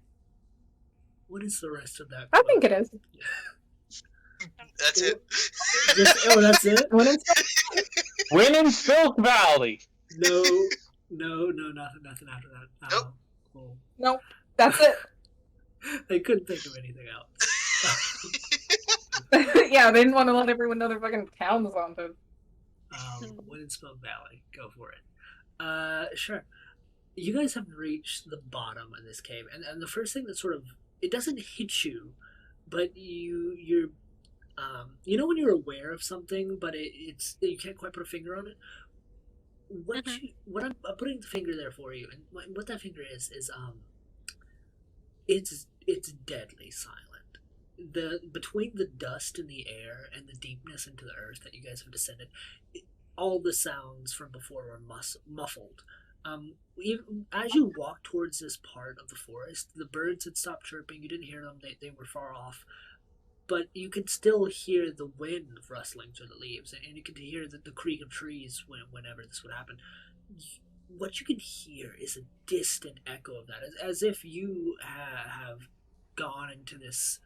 What is the rest of that? I think it is. That's it. That's it? When it's Win in Silk Valley. No, nothing after that. Nope. Cool. Nope, that's it. I couldn't think of anything else. Yeah, they didn't want to let everyone know their fucking town's haunted. When in Smoke Valley, go for it. Sure. You guys have reached the bottom of this cave, and the first thing that sort of, it doesn't hit you, but you're you know when you're aware of something, but it's you can't quite put a finger on it. What I'm putting the finger there for you, and what that finger is it's deadly silent. Between the dust in the air and the deepness into the earth that you guys have descended, all the sounds from before were muffled. As you walk towards this part of the forest, the birds had stopped chirping. You didn't hear them; they were far off. But you could still hear the wind rustling through the leaves, and you could hear the creak of trees whenever this would happen. What you can hear is a distant echo of that, as if you have gone into this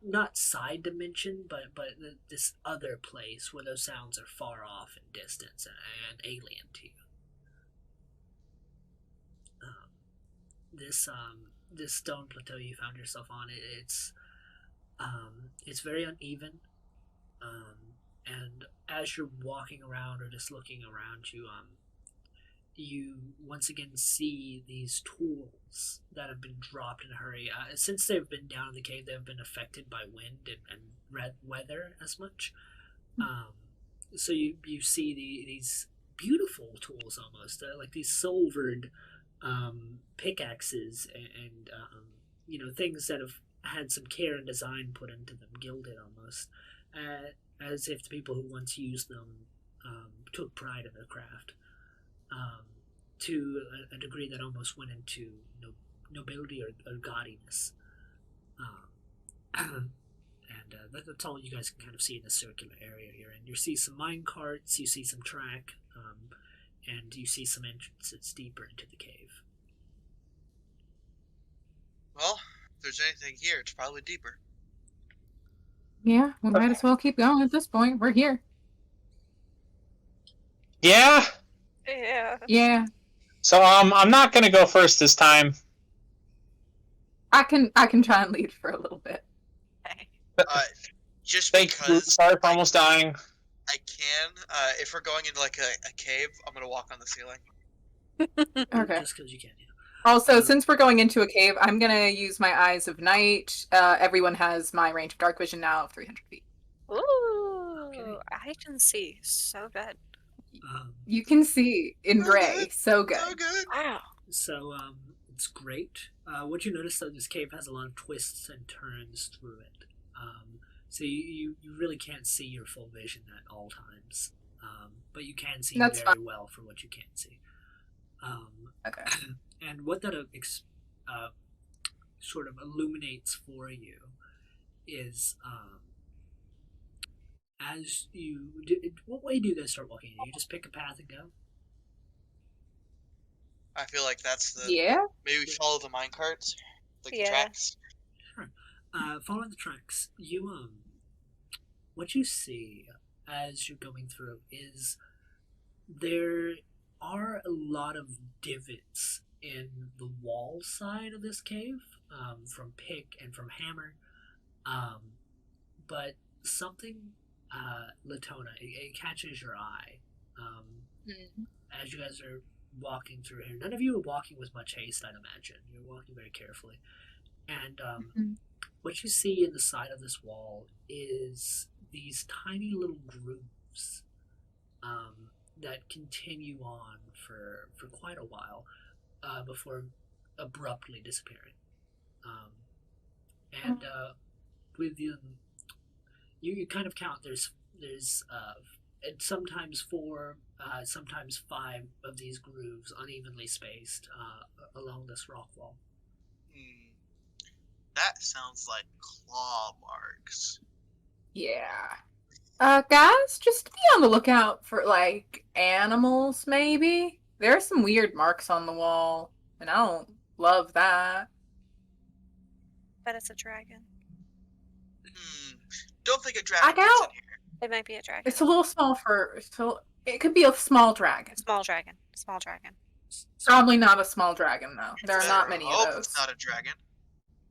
not side dimension, but this other place where those sounds are far off in distance and alien to you. This stone plateau you found yourself on, it's very uneven, and as you're walking around or just looking around you, you once again see these tools that have been dropped in a hurry. Since they've been down in the cave, they've been affected by wind and red weather as much. So you see these beautiful tools almost, like these silvered pickaxes and things that have had some care and design put into them, gilded almost, as if the people who once used them took pride in their craft, to a degree that almost went into nobility or gaudiness. And that's all you guys can kind of see in the circular area you're in. You see some mine carts, you see some track, and you see some entrances deeper into the cave. Well, if there's anything here, it's probably deeper. Yeah, we might as well keep going at this point. We're here. Yeah. Yeah. Yeah. So I'm not gonna go first this time. I can try and lead for a little bit. Okay. Just Thank you. because Sorry for almost dying. I can. If we're going into like a cave, I'm gonna walk on the ceiling. Okay. Just because you can. Yeah. Also, since we're going into a cave, I'm gonna use my Eyes of Night. Everyone has my range of dark vision now of 300 feet. Ooh, Okay. I can see so good. You can see in gray. So good. So good. Wow. So it's great. What you notice though, this cave has a lot of twists and turns through it. So you really can't see your full vision at all times. But you can see That's very fine. well for what you can see. Okay. And what that sort of illuminates for you is as you what way do you guys start walking? You just pick a path and go? I feel like that's the. Yeah. Maybe we follow the minecarts, like the Yeah. tracks. Sure. Following the tracks, you what you see as you're going through is there are a lot of divots in the wall side of this cave, from pick and from hammer, but something, Latona, it catches your eye as you guys are walking through here. None of you are walking with much haste, I'd imagine. You're walking very carefully. And what you see in the side of this wall is these tiny little grooves that continue on for quite a while before abruptly disappearing. And with you kind of count. There's sometimes 4, sometimes 5 of these grooves unevenly spaced along this rock wall. That sounds like claw marks. Yeah. Guys, just be on the lookout for, like, animals, maybe? There are some weird marks on the wall, and I don't love that. Bet it's a dragon. Don't think a dragon I gets in doubt. here. It might be a dragon. It's a little small for... It could be a small dragon. Small dragon. Small dragon. Probably not a small dragon, though. There are Better not many hope of it's those. not a dragon.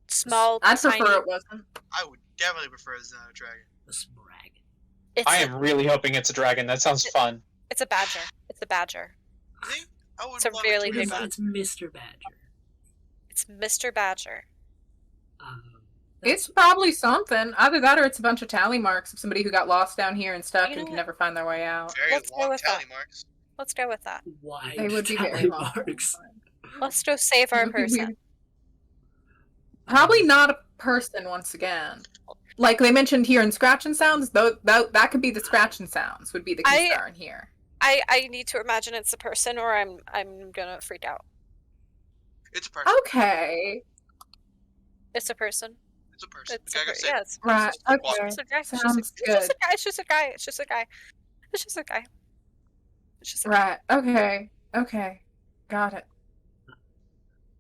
Small, I'd tiny. prefer it wasn't. I would definitely prefer it's not a dragon. A smrag. It's I a, am really hoping it's a dragon. That sounds fun. It's a badger. It's a badger. See? I would It's a love really it to big be one. It's Mr. Badger. It's Mr. Badger. It's probably something. Either that or it's a bunch of tally marks of somebody who got lost down here and stuck You know and can what? never find their way out. very Let's go long with tally that. marks. Let's go with that. Why They would be very tally long. marks? Let's go save It our would be person. weird. Probably not a person once again. Like they mentioned here in Scratch and Sounds, though that could be the Scratch and Sounds would be the key star in here. I need to imagine it's a person, or I'm gonna freak out. It's a person. Okay. It's a person. It's a person. It's Okay, I a gotta say, yeah. It's Right. Walk. Okay. it's a guy. It's just Sounds a guy. good. It's just a guy. It's just a guy. It's just a guy. It's just a guy. Right. Okay. Okay. Got it.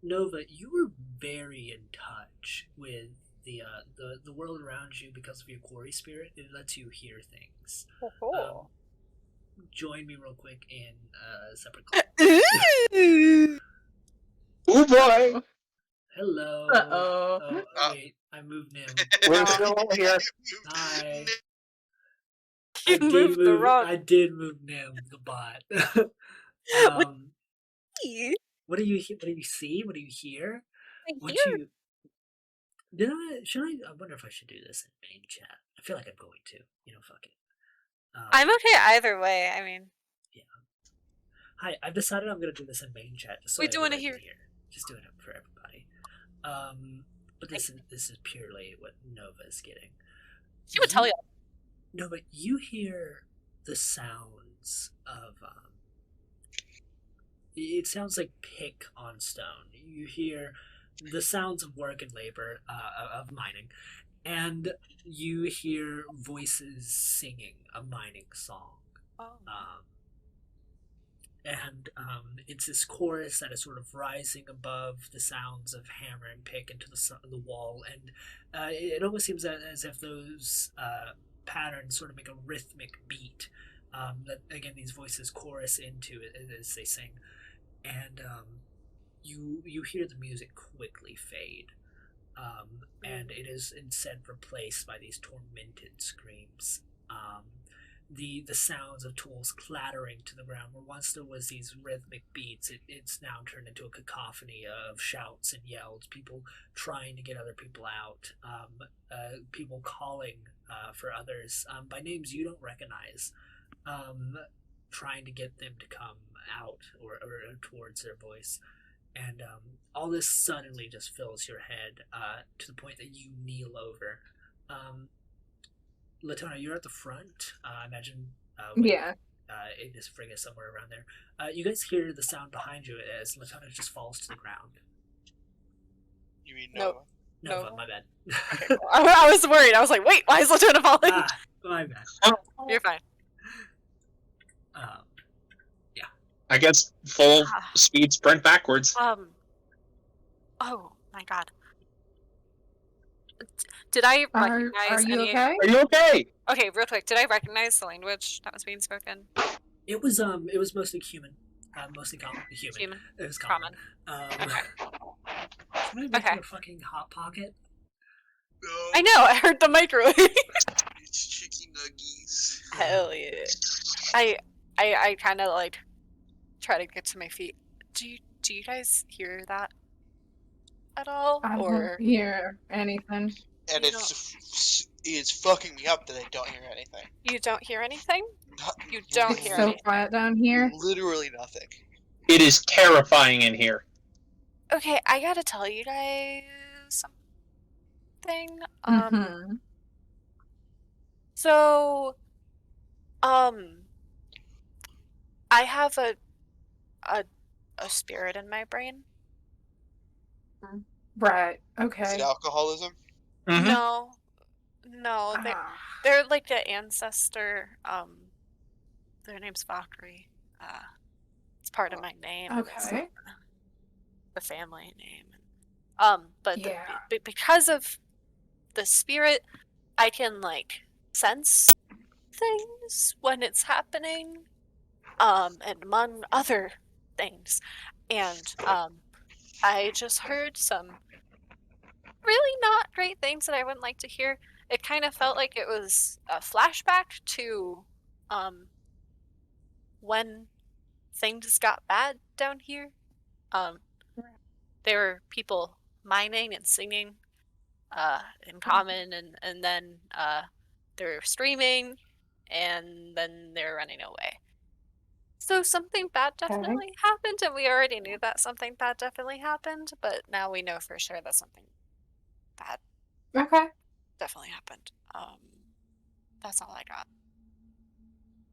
Nova, you were very in touch with the world around you because of your quarry spirit. It lets you hear things. Oh. Join me real quick in a separate call. Oh boy! Hello. Uh-oh. Oh, wait, I moved Nim. We're still here. Hi. You moved the wrong. I did move Nim, the bot. What do you see? What do you hear? Should I wonder if I should do this in main chat. I feel like I'm going to. Fuck it. I'm okay either way. I mean, Hi, I've decided I'm gonna do this in main chat. Just so We doing it everybody here. can hear. Just doing it for everybody. But this is purely what Nova is getting. she would tell you. No, but you hear the sounds of. It sounds like pick on stone. You hear the sounds of work and labor, of mining, and you hear voices singing a mining song. Oh. And it's this chorus that is sort of rising above the sounds of hammer and pick into the wall, and it almost seems as if those patterns sort of make a rhythmic beat that again these voices chorus into it as they sing, and you hear the music quickly fade, and it is instead replaced by these tormented screams. The sounds of tools clattering to the ground, where once there was these rhythmic beats, it's now turned into a cacophony of shouts and yells, people trying to get other people out, people calling for others by names you don't recognize, trying to get them to come out or towards their voice. And all this suddenly just fills your head to the point that you kneel over. Latona, you're at the front. I imagine. Yeah. Ignis Frigga somewhere around there. You guys hear the sound behind you as Latona just falls to the ground. You mean Nope. Nova? Nova, No. my bad. Okay, cool. I was worried. I was like, wait, why is Latona falling? My bad. You're fine. I guess full Ah. speed sprint backwards. Oh my god. Did I recognize Are you any? okay? Are you okay? Okay, real quick. Did I recognize the language that was being spoken? It was mostly human, mostly human. Human. It was common. Okay. Somebody make Okay. a fucking hot pocket. No. I know. I heard the microwave. It's chicken nuggies. Hell yeah. I kind of like try to get to my feet. Do you guys hear that at all? I Or don't hear anything. And You it's fucking me up that I don't hear anything. you don't hear anything? Not- You don't It's hear so anything. quiet down here. Literally nothing. It is terrifying in here. Okay, I gotta tell you guys something. Mhm. So, I have a spirit in my brain. Right. Is Okay. it alcoholism? Mhm. No, Ah. they're like an ancestor. Their name's Valkyrie. It's part of my name. It's Okay. the family name. But Yeah. because of the spirit, I can like sense things when it's happening, and among other things. And I just heard some really not great things that I wouldn't like to hear. It kind of felt like it was a flashback to when things got bad down here. There were people mining and singing in common, and then they were screaming, and then they were running away. So something bad definitely happened, and we already knew that something bad definitely happened, but now we know for sure that something bad Okay. definitely happened. That's all I got.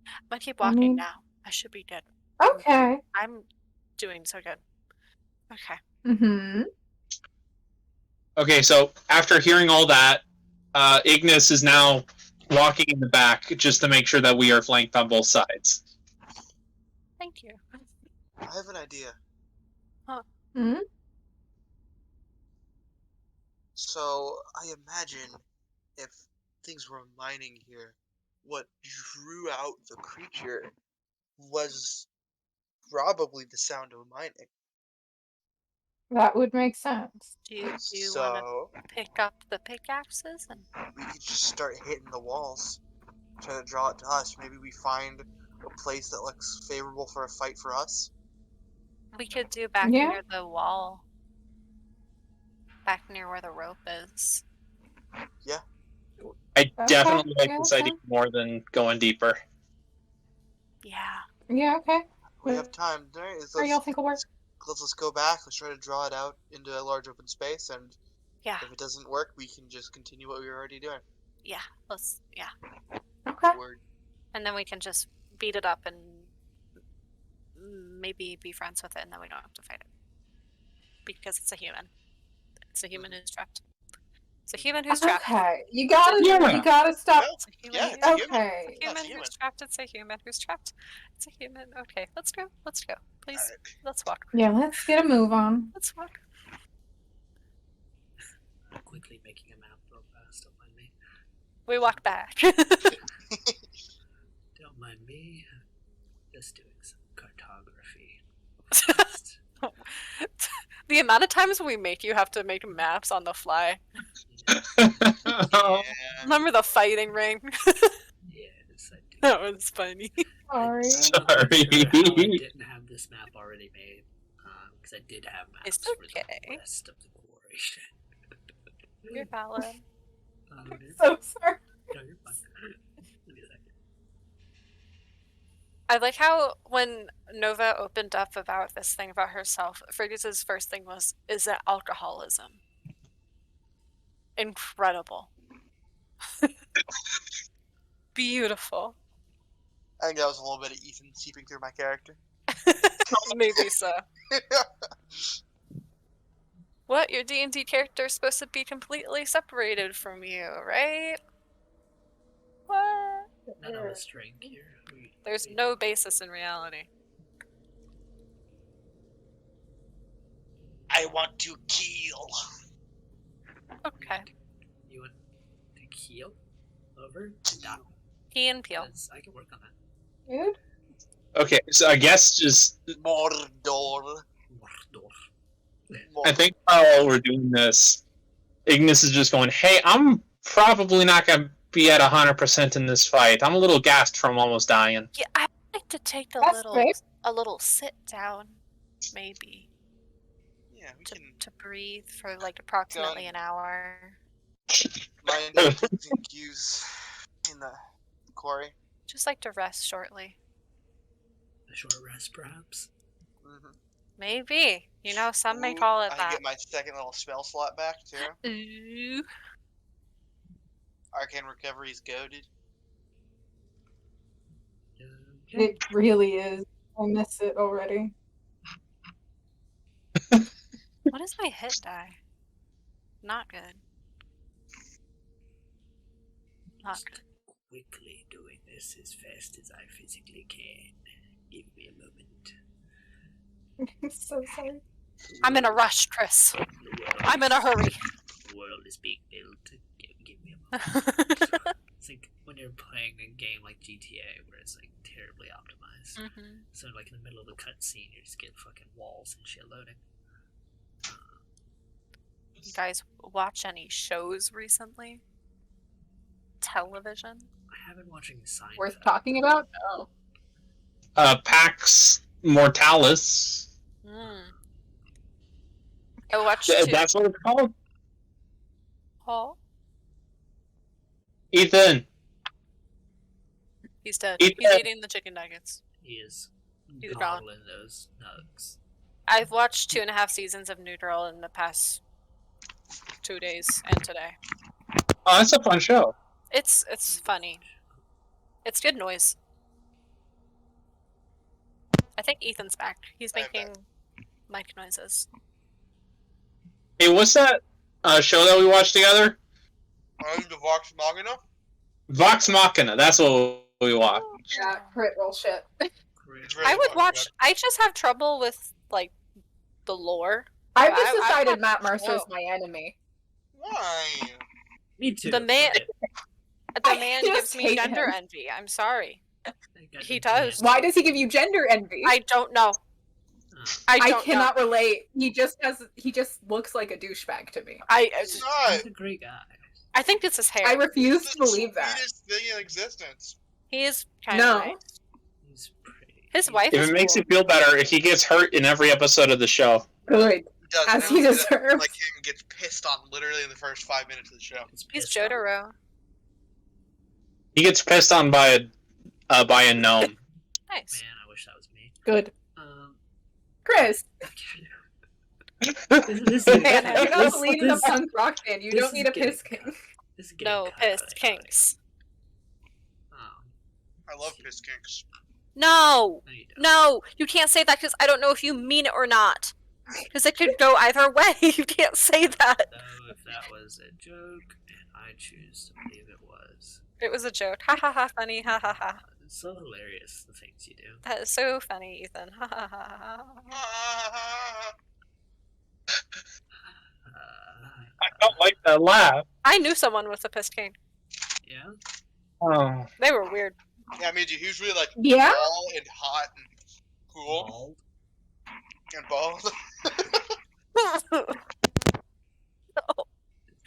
I'm gonna keep I walking mean- now. I should be good. Okay. I'm doing so good. Okay. Mhm. Okay, so after hearing all that, Ignis is now walking in the back just to make sure that we are flanked on both sides. Thank you. I have an idea. Mhm. So I imagine if things were mining here, what drew out the creature was probably the sound of mining. That would make sense. Do you want So to pick up the pickaxes and we could just start hitting the walls, try to draw it to us. Maybe we find a place that looks favorable for a fight for us. we could do back Yeah. near the wall, back near where the rope is. I Okay, definitely like yeah, this okay. idea more than going deeper. Yeah. Yeah, okay. We have time. There is. Or y'all think will work? Let's go back. Let's try to draw it out into a large open space, and Yeah. if it doesn't work, we can just continue what we were already doing. Yeah. Yeah. Okay. Word. And then we can just beat it up and maybe be friends with it, and then we don't have to fight it. Because it's a human. It's a human who's trapped. It's a human who's trapped. Okay. You Yeah. gotta stop. It's a human. Yeah, who's it's a human. Okay. It's a human human. who's trapped. It's a human who's trapped. It's a human. Okay, let's go. Let's go. Please, Alright. let's walk. Yeah, let's get a move on. Let's walk. I'm quickly making a map real fast. Don't mind me. We walk back. Don't mind me. Just doing some cartography. The amount of times we make you have to make maps on the fly. Yeah. Remember the fighting ring? Yes, I do. That was funny. Sorry. I'm not sure how I didn't have this map already made. Because I did have maps It's for okay. the rest of the quarry. You're valid. You're So sorry. no, you're fine. Give me a second. I like how when Nova opened up about this thing about herself, Fergus's first thing was, "Is it alcoholism?" Incredible. Beautiful. I think that was a little bit of Ethan seeping through my character. Maybe so. What? Your D&D character is supposed to be completely separated from you, right? What? None of us drink here. There's no basis in reality. I want to kill. Okay. You want to keel over to down? Key and Peel. I can work on that. Dude. Okay, so I guess just Mordor. Mordor. I think while we're doing this, Ignis is just going, "Hey, I'm probably not gonna be at 100% in this fight. I'm a little gassed from almost dying." Yeah, I'd like to take That's great. a little sit down, maybe, Yeah, we can to breathe for like approximately an hour. mind our P's and Q's in the quarry. Just like to rest shortly. A short rest, perhaps. Mm-hmm. Maybe. You know, some may call it I that. get my second little spell slot back too. Ooh. Arcane recovery's goaded. Okay. It really is. I miss it already. What is my hit die? Not good. Not Just good. quickly doing this as fast as I physically can. Give me a moment. I'm so sorry. I'm in a rush, Chris. The world I'm in a hurry. The world is being built. Give me a moment. It's like when you're playing a game like GTA where it's like terribly optimized. Mhm. So like in the middle of the cutscene, you just get fucking walls and shit loading. You guys watch any shows recently? Television? I have been watching Seinfeld. Worth talking about? No. Pax Mortalis. I watched two. That's what it's called. Oh, Ethan. he's dead. Eat He's that. eating the chicken nuggets. He is He's gone. gobbling those nugs. I've watched 2.5 seasons of New Girl in the past 2 days and today. Oh, that's a fun show. It's funny. It's good noise. I think Ethan's back. He's I'm making mic noises. Hey, what's that show that we watched together? The Vox Machina? Vox Machina. That's what we watched. Yeah, crit roll shit. It's really I would fucking watch. good. I just have trouble with like the lore. I've I- just I decided watched Matt the Mercer's show. my enemy. Why? Me too. The man, the I man just gives me hate gender him. envy. I'm sorry. He He does. Why does he give you gender envy? I don't know. I I don't cannot know. relate. He just looks like a douchebag to me. It's not. He's a great guy. I think it's his hair. I refuse It's to the believe that. sweetest thing in existence. He is kind No. of nice. He's pretty. His wife If is it makes cool. you feel better, he gets hurt in every episode of the show. Good. He does. As and he then, deserves. Like him gets pissed on literally in the first 5 minutes of the show. He's pissed off. Jotaro. He gets pissed on by a gnome. Nice. Man, I wish that was me. Good. This Chris, is man, getting- you're not this- the lead in a this- punk rock band. You this don't is need a getting piss king. cut. This is getting No cut pissed out of the audio. kinks. I love piss kinks. No! No, you don't. No! You can't say that because I don't know if you mean it or not. Because it could go either way. You can't say that. know if that was a joke, and I choose to believe it was. It was a joke. Ha ha ha, funny. Ha ha ha. It's so hilarious, the things you do. That is so funny, Ethan. Ha ha ha ha. Ah, I don't like that laugh. I knew someone with a piss cane. Yeah? Oh. They were weird. yeah, I mean, he was really like Yeah? tall and hot and cool Bald? and bald.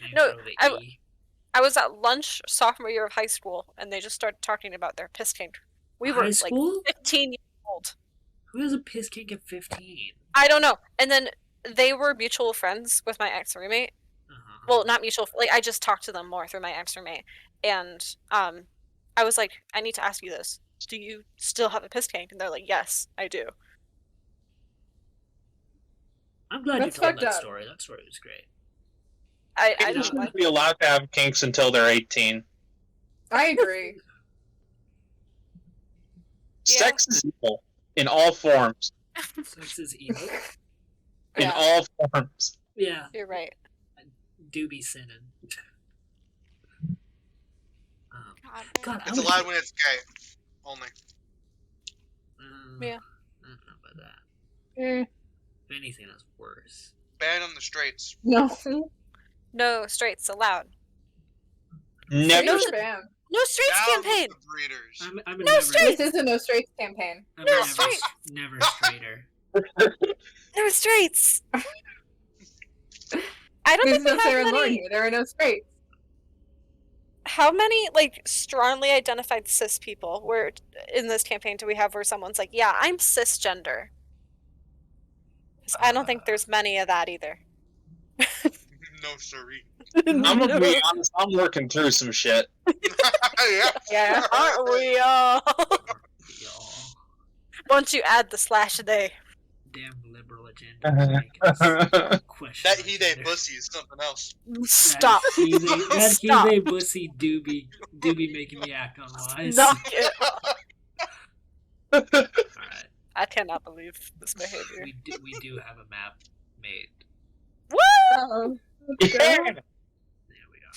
Name No, for the I- E. I was at lunch sophomore year of high school, and they just started talking about their piss cane. We were High like school? 15 years old. Who has a piss kink at 15? I don't know. And then they were mutual friends with my ex roommate. Uh-huh. Well, not mutual. Like I just talked to them more through my ex roommate, and I was like, I need to ask you this. Do you still have a piss cane? And they're like, yes, I do. I'm glad That's you told fucked that up. story. That story was great. I People don't shouldn't be allowed to have kinks until they're 18. I agree. Yeah. Sex is evil in all forms. Sex is evil. In Yeah. all forms. Yeah, You're right. do be sinning. God, I It's would- allowed when it's gay. Only. Yeah. I don't know about that. Mm, If anything, that's worse. Ban on the straights. no. No straights allowed. Never. No, Straights are banned. No straights Down with campaign. the breeders. I'm a No never, straight- This is a no straights campaign. I'm a No never, straight. never straighter. No straights. I don't There's think we no Sarah have and Lauren many. here. There are no straights. How many like strongly identified cis people were in this campaign do we have where someone's like, yeah, I'm cisgender? 'Cause I don't think there's many of that either. No, sorry. I'm gonna be honest, I'm working through some shit. yeah. Yeah, aren't we all? Y'all. Once you add the slash they. Damn liberal agenda. is making us question That our he, they, gender. pussy is something else. Stop. That he, Stop. they, bussy do be making me act unwise. Knock it. Alright. I cannot believe this behavior. We do have a map made. Woo! Oh. Yeah. There we are.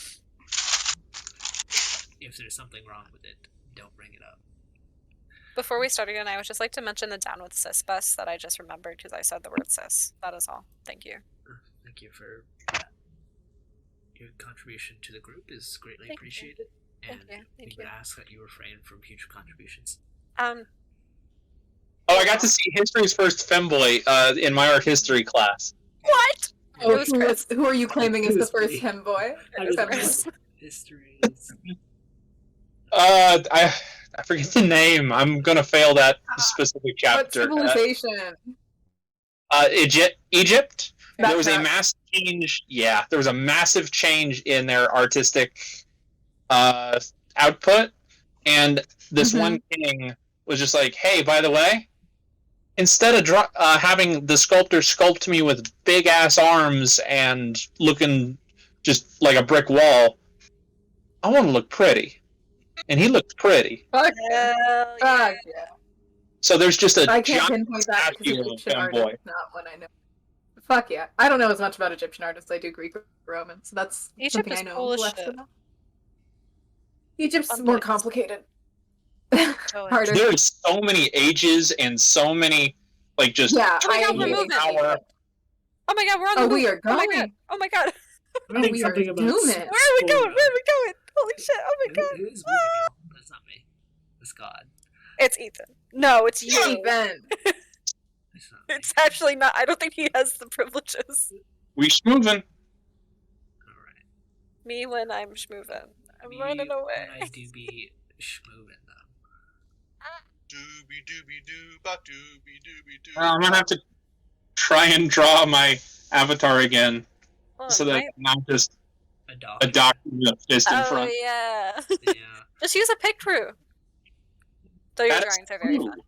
If there's something wrong with it, don't bring it up. Before we start again, I would just like to mention the Down with Cis bus that I just remembered because I said the word cis. That is all. Thank you. Thank you for that. Your contribution to the group is greatly Thank you. appreciated. And Thank you. we Thank would you. ask that you refrain from future contributions. Oh, I got to see history's first femboy in my art history class. What? Oh, It was Chris. who are you claiming is It the was first me. femboy? I was just- Chris. History is I forget the name. I'm gonna fail that specific What chapter. civilization? Egypt. That There was a tracks. massive change. Yeah, there was a massive change in their artistic output, and this Mhm. one king was just like, "Hey, by the way, instead of having the sculptor sculpt me with big ass arms and looking just like a brick wall, I want to look pretty," and he looked pretty. Fuck Hell yeah. Fuck yeah. So there's just a I can't giant pinpoint that because statue of Egyptian art femboy. is not what I know. Fuck yeah. I don't know as much about Egyptian artists. I do Greek or Roman, so that's Egypt something is I know cool as less shit. about. Egypt's Fun more place. complicated. Totally. There's Harder. so many ages and so many like just Yeah, Oh my God, I we're hate moving. power. Oh my god, we're on the Oh, move. we are Oh my going. god. Oh my god. I think we are something about doing Where it. are we Hold going? on. Where are we going? Holy shit. Oh my god. Who's moving y'all? That's not me. That's God. It's Ethan. No, it's you. Even. That's not me. It's actually not. I don't think he has the privileges. We moving. Alright. Me when I'm schmoovin'. I'm Me running away. when I do be schmoovin' though. Doobie doobie doo ba doobie doobie doo. I'm gonna have to try and draw my avatar again Oh, so that right. I'm not just A dog. a doctor with a fist in Oh front. yeah. Yeah. Just use a pick crew. Though your That's drawings are very true. fun.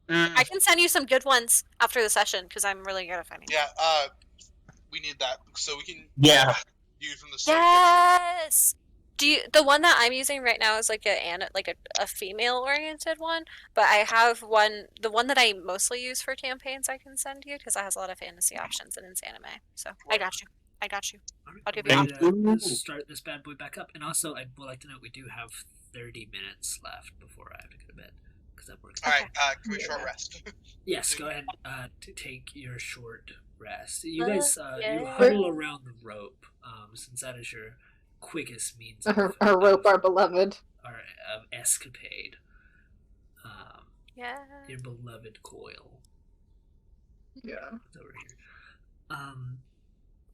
I can send you some good ones after the session because I'm really good at finding. Yeah, we need that so we can Yeah. view from the same picture. Yes. The one that I'm using right now is like a female oriented one, but I have the one that I mostly use for campaigns I can send you because it has a lot of fantasy options and it's anime. So I got you. All right, I'll give I'm you ready Thank to you. start this bad boy back up. And also, I would like to note we do have 30 minutes left before I have to go to bed because that works. Alright, can we short rest? Yes, go ahead to take your short rest. You guys, you yeah. huddle around the rope, since that is your quickest means of Our rope, our beloved. of escapade. Yeah. Your beloved coil. Yeah. It's over here.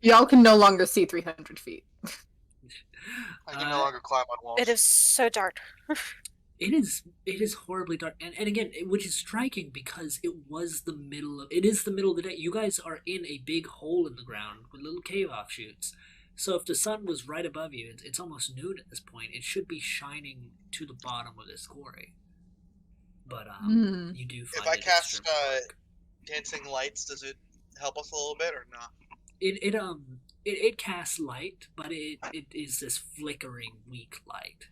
Y'all can no longer see 300 feet. I can no longer climb on walls. It is so dark. It is horribly dark, and again, which is striking because it is the middle of the day. You guys are in a big hole in the ground with little cave offshoots. So if the sun was right above you, it's almost noon at this point. It should be shining to the bottom of this quarry. But you do find If I it cast extremely dark. dancing lights, does it help us a little bit or not? It casts light, but it is this flickering, weak light.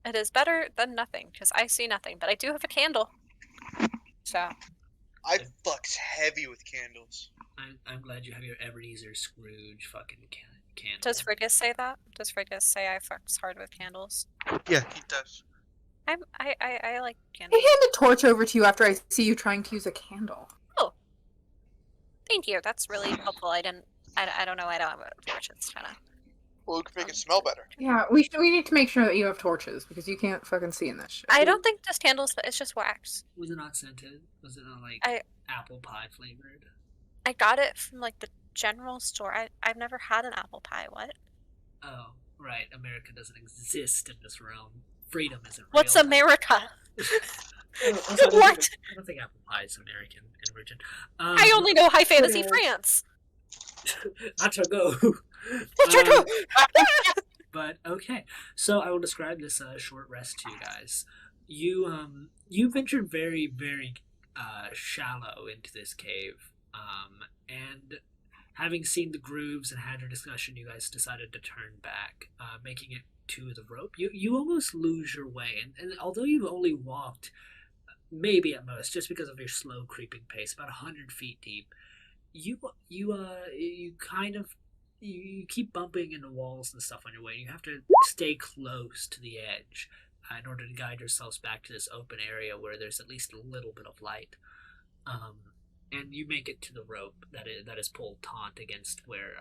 It is better than nothing because I see nothing, but I do have a candle. So I fucks heavy with candles. I'm glad you have your Ebenezer Scrooge fucking candle. does Frigus say that? Does Frigus say I fucks hard with candles? Yeah, he does. I like I candles. hand a torch over to you after I see you trying to use a candle. Thank you. That's really helpful. I don't know. I don't have a torch. It's kind of. Well, we can make it smell better. Yeah, we need to make sure that you have torches because you can't fucking see in this shit. I don't think just candles, but it's just wax. Was it not scented? Was it not like apple pie flavored? I got it from like the general store. I've never had an apple pie. What? Oh, right. America doesn't exist in this realm. Freedom isn't real. What's America? What? I don't think apple pie is American in origin. I only know high fantasy France. Achago. Achago! But okay, so I will describe this short rest to you guys. You ventured very, very shallow into this cave, and having seen the grooves and had your discussion, you guys decided to turn back, making it to the rope. You almost lose your way, and although you've only walked maybe at most, just because of your slow creeping pace, about 100 feet deep, you keep bumping into walls and stuff on your way. You have to stay close to the edge in order to guide yourselves back to this open area where there's at least a little bit of light. And you make it to the rope that is pulled taut against where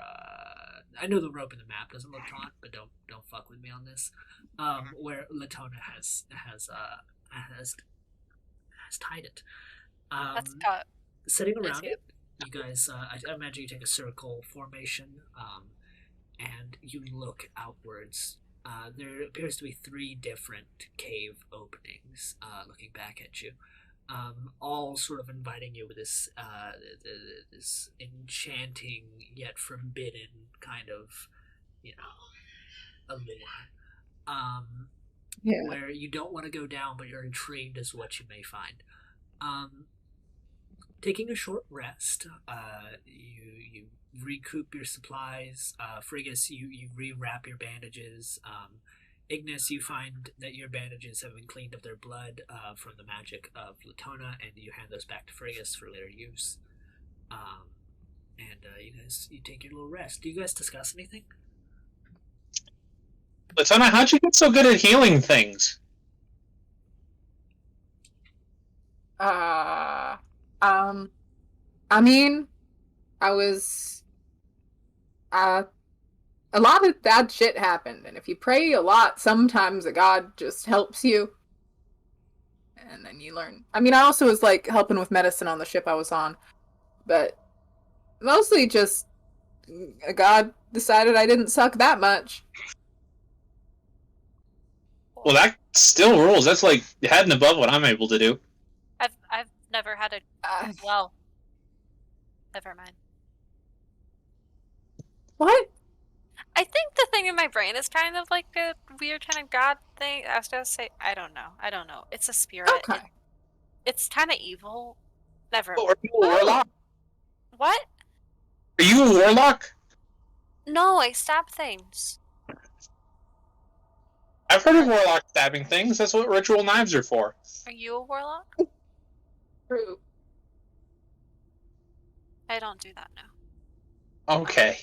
I know the rope in the map doesn't look taut, but don't fuck with me on this. Where Latona has tied it. That's got. Sitting around it, you guys, I imagine you take a circle formation, and you look outwards. There appears to be 3 different cave openings looking back at you, all sort of inviting you with this this enchanting yet forbidden kind of, allure. Where you don't want to go down, but you're intrigued as to what you may find. Taking a short rest, you recoup your supplies. Frigus, you rewrap your bandages. Ignis, you find that your bandages have been cleaned of their blood from the magic of Latona, and you hand those back to Frigus for later use. You take your little rest. Do you guys discuss anything? Latona, how'd you get so good at healing things? I mean, I was, a lot of bad shit happened, and if you pray a lot, sometimes a god just helps you, and then you learn. I mean, I also was, like, helping with medicine on the ship I was on, but mostly just a god decided I didn't suck that much. Well, that still rules. That's like head and above what I'm able to do. I've never had a well. Never mind. What? I think the thing in my brain is kind of like a weird kind of god thing. I was gonna say, I don't know. It's a spirit. Okay. It's kind of evil. Never. Oh, are you a warlock? What? Are you a warlock? No, I stab things. I've heard of warlock stabbing things. That's what ritual knives are for. Are you a warlock? True. I don't do that now. Okay.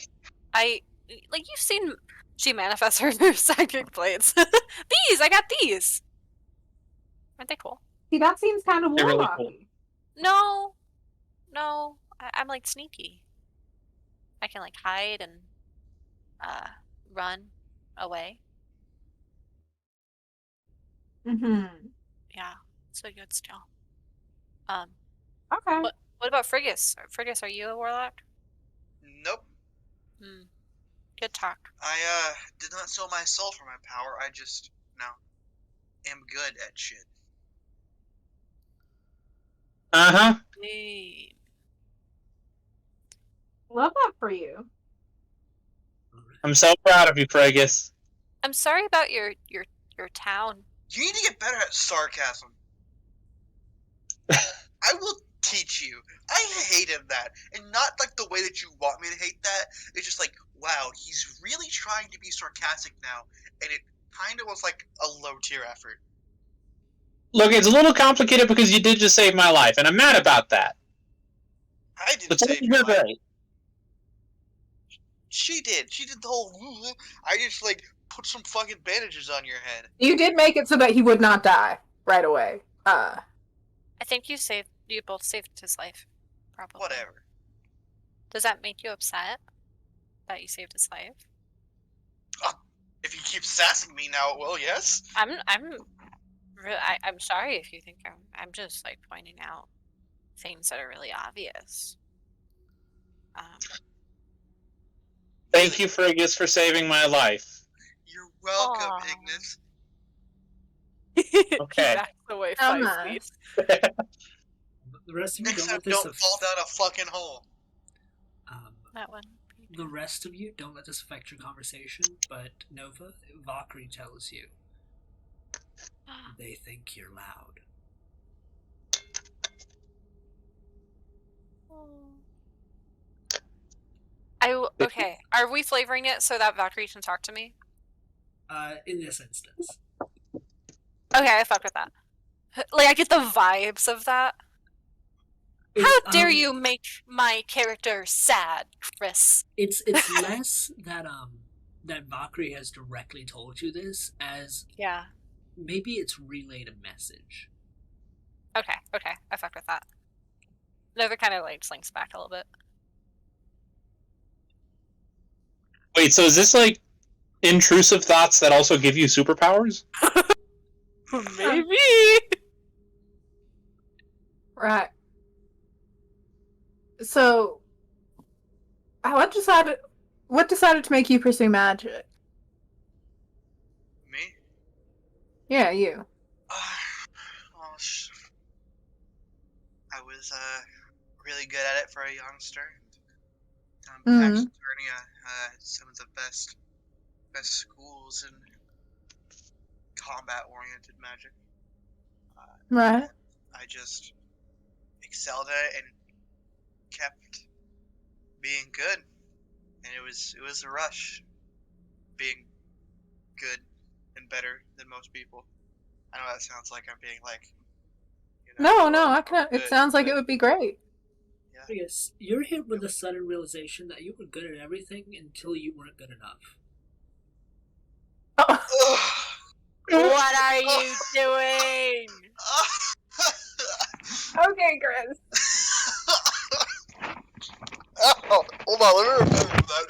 You've seen she manifests her psychic blades. These! I got these! Aren't they cool? See, that seems kind of They're really warlocky. cool. No. I'm like sneaky. I can like hide and run away. Mm-hmm. Yeah, so good still. Okay. What about Frigus? Frigus, are you a warlock? Nope. Hmm. Good talk. I did not sell my soul for my power. I just am good at shit. Uh-huh. Hey. Love that for you. I'm so proud of you, Fregus. I'm sorry about your town. You need to get better at sarcasm. I will teach you. I hated that. And not like the way that you want me to hate that. It's just like, wow, he's really trying to be sarcastic now. And it kind of was like a low tier effort. Look, it's a little complicated because you did just save my life, and I'm mad about that. I didn't But save you're your life. right. She did. She did the whole. I just like put some fucking bandages on your head. You did make it so that he would not die right away. I think you both saved his life. Probably. Whatever. Does that make you upset that you saved his life? If you keep sassing me now, it will. Yes. I'm sorry if you think I'm just like pointing out things that are really obvious. Thank you, Fregus, for saving my life. You're welcome, Aw. Ignis. Okay. He backs away Oh, 5 feet. The rest of you Next don't time, let this don't fall down a fucking hole. That one. The rest of you don't let this affect your conversation, but Nova, Valkyrie tells you they think you're loud. Okay. Are we flavoring it so that Valkyrie can talk to me? In this instance. Okay, I fuck with that. Like, I get the vibes of that. How dare you make my character sad, Chris? It's less that that Valkyrie has directly told you this, as Yeah. maybe it's relayed a message. Okay, I fuck with that. Nova kind of like slinks back a little bit. Wait, so is this like intrusive thoughts that also give you superpowers? Maybe. Right. So, what decided to make you pursue magic? Me? Yeah, you. Well, I was really good at it for a youngster. I'm actually learning some of the best schools in combat-oriented magic. Right. I just excelled at it and kept being good, and it was a rush being good and better than most people. I know that sounds like I'm being like, No, I can. It sounds like it would be great. Yeah. Yes, you're hit with the sudden realization that you were good at everything until you weren't good enough. What are you doing? Okay, Chris. Oh, hold on, let me remember that.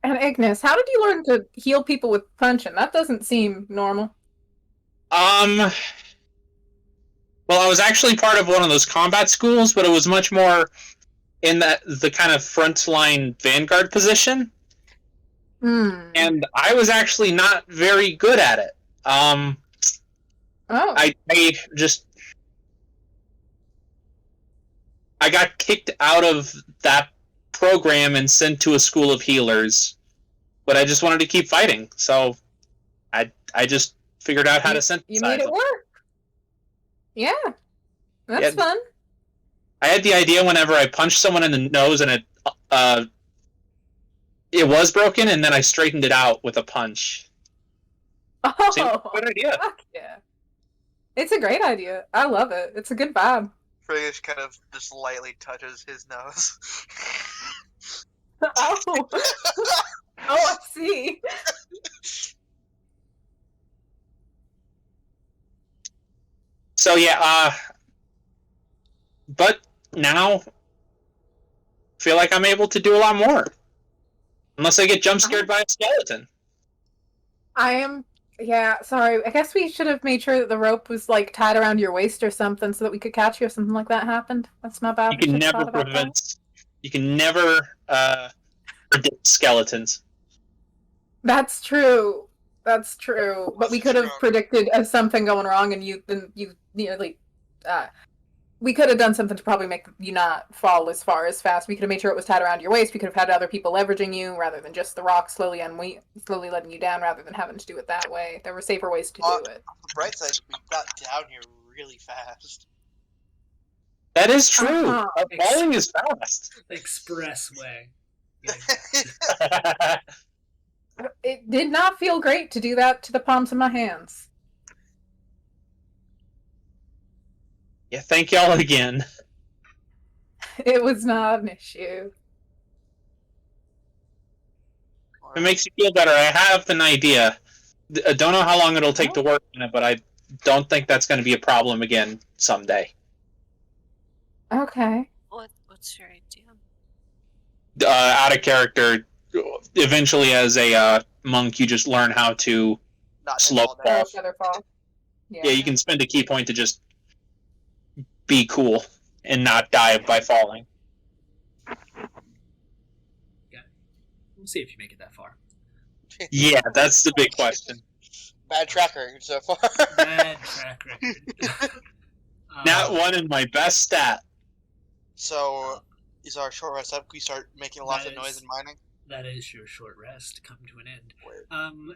And Ignis, how did you learn to heal people with punching? That doesn't seem normal. Well, I was actually part of one of those combat schools, but it was much more in the kind of frontline vanguard position. And I was actually not very good at it. I got kicked out of that program and sent to a school of healers, but I just wanted to keep fighting, so I just figured out how to synthesize You made it them. work. Yeah, that's fun. I had the idea whenever I punched someone in the nose and it was broken, and then I straightened it out with a punch. Oh, Seems like a good idea. fuck yeah. It's a great idea. I love it. It's a good vibe. Frigish kind of just lightly touches his nose. Oh. Oh, I see. So yeah, but now feel like I'm able to do a lot more. Unless I get jump scared by a skeleton. Yeah, sorry. I guess we should have made sure that the rope was like tied around your waist or something so that we could catch you if something like that happened. That's my bad. You can never predict skeletons. That's true. That's true. But we could have predicted something going wrong, and we could have done something to probably make you not fall as far as fast. We could have made sure it was tied around your waist. We could have had other people leveraging you rather than just the rock slowly letting you down rather than having to do it that way. There were safer ways to do it. On the bright side, we got down here really fast. That is true. Falling is fast. Expressway. It did not feel great to do that to the palms of my hands. Yeah, thank y'all again. It was not an issue. If it makes you feel better, I have an idea. I don't know how long it'll take to work on it, but I don't think that's going to be a problem again someday. Okay. What's your idea? Out of character, eventually as a monk, you just learn how to slow fall. Yeah, you can spend a key point to just be cool and not die by falling. Yeah. We'll see if you make it that far. Yeah, that's the big question. Bad track record so far. Bad track record. Not one in my best stat. So, is our short rest up? We start making a lot of noise and mining? That is your short rest come to an end.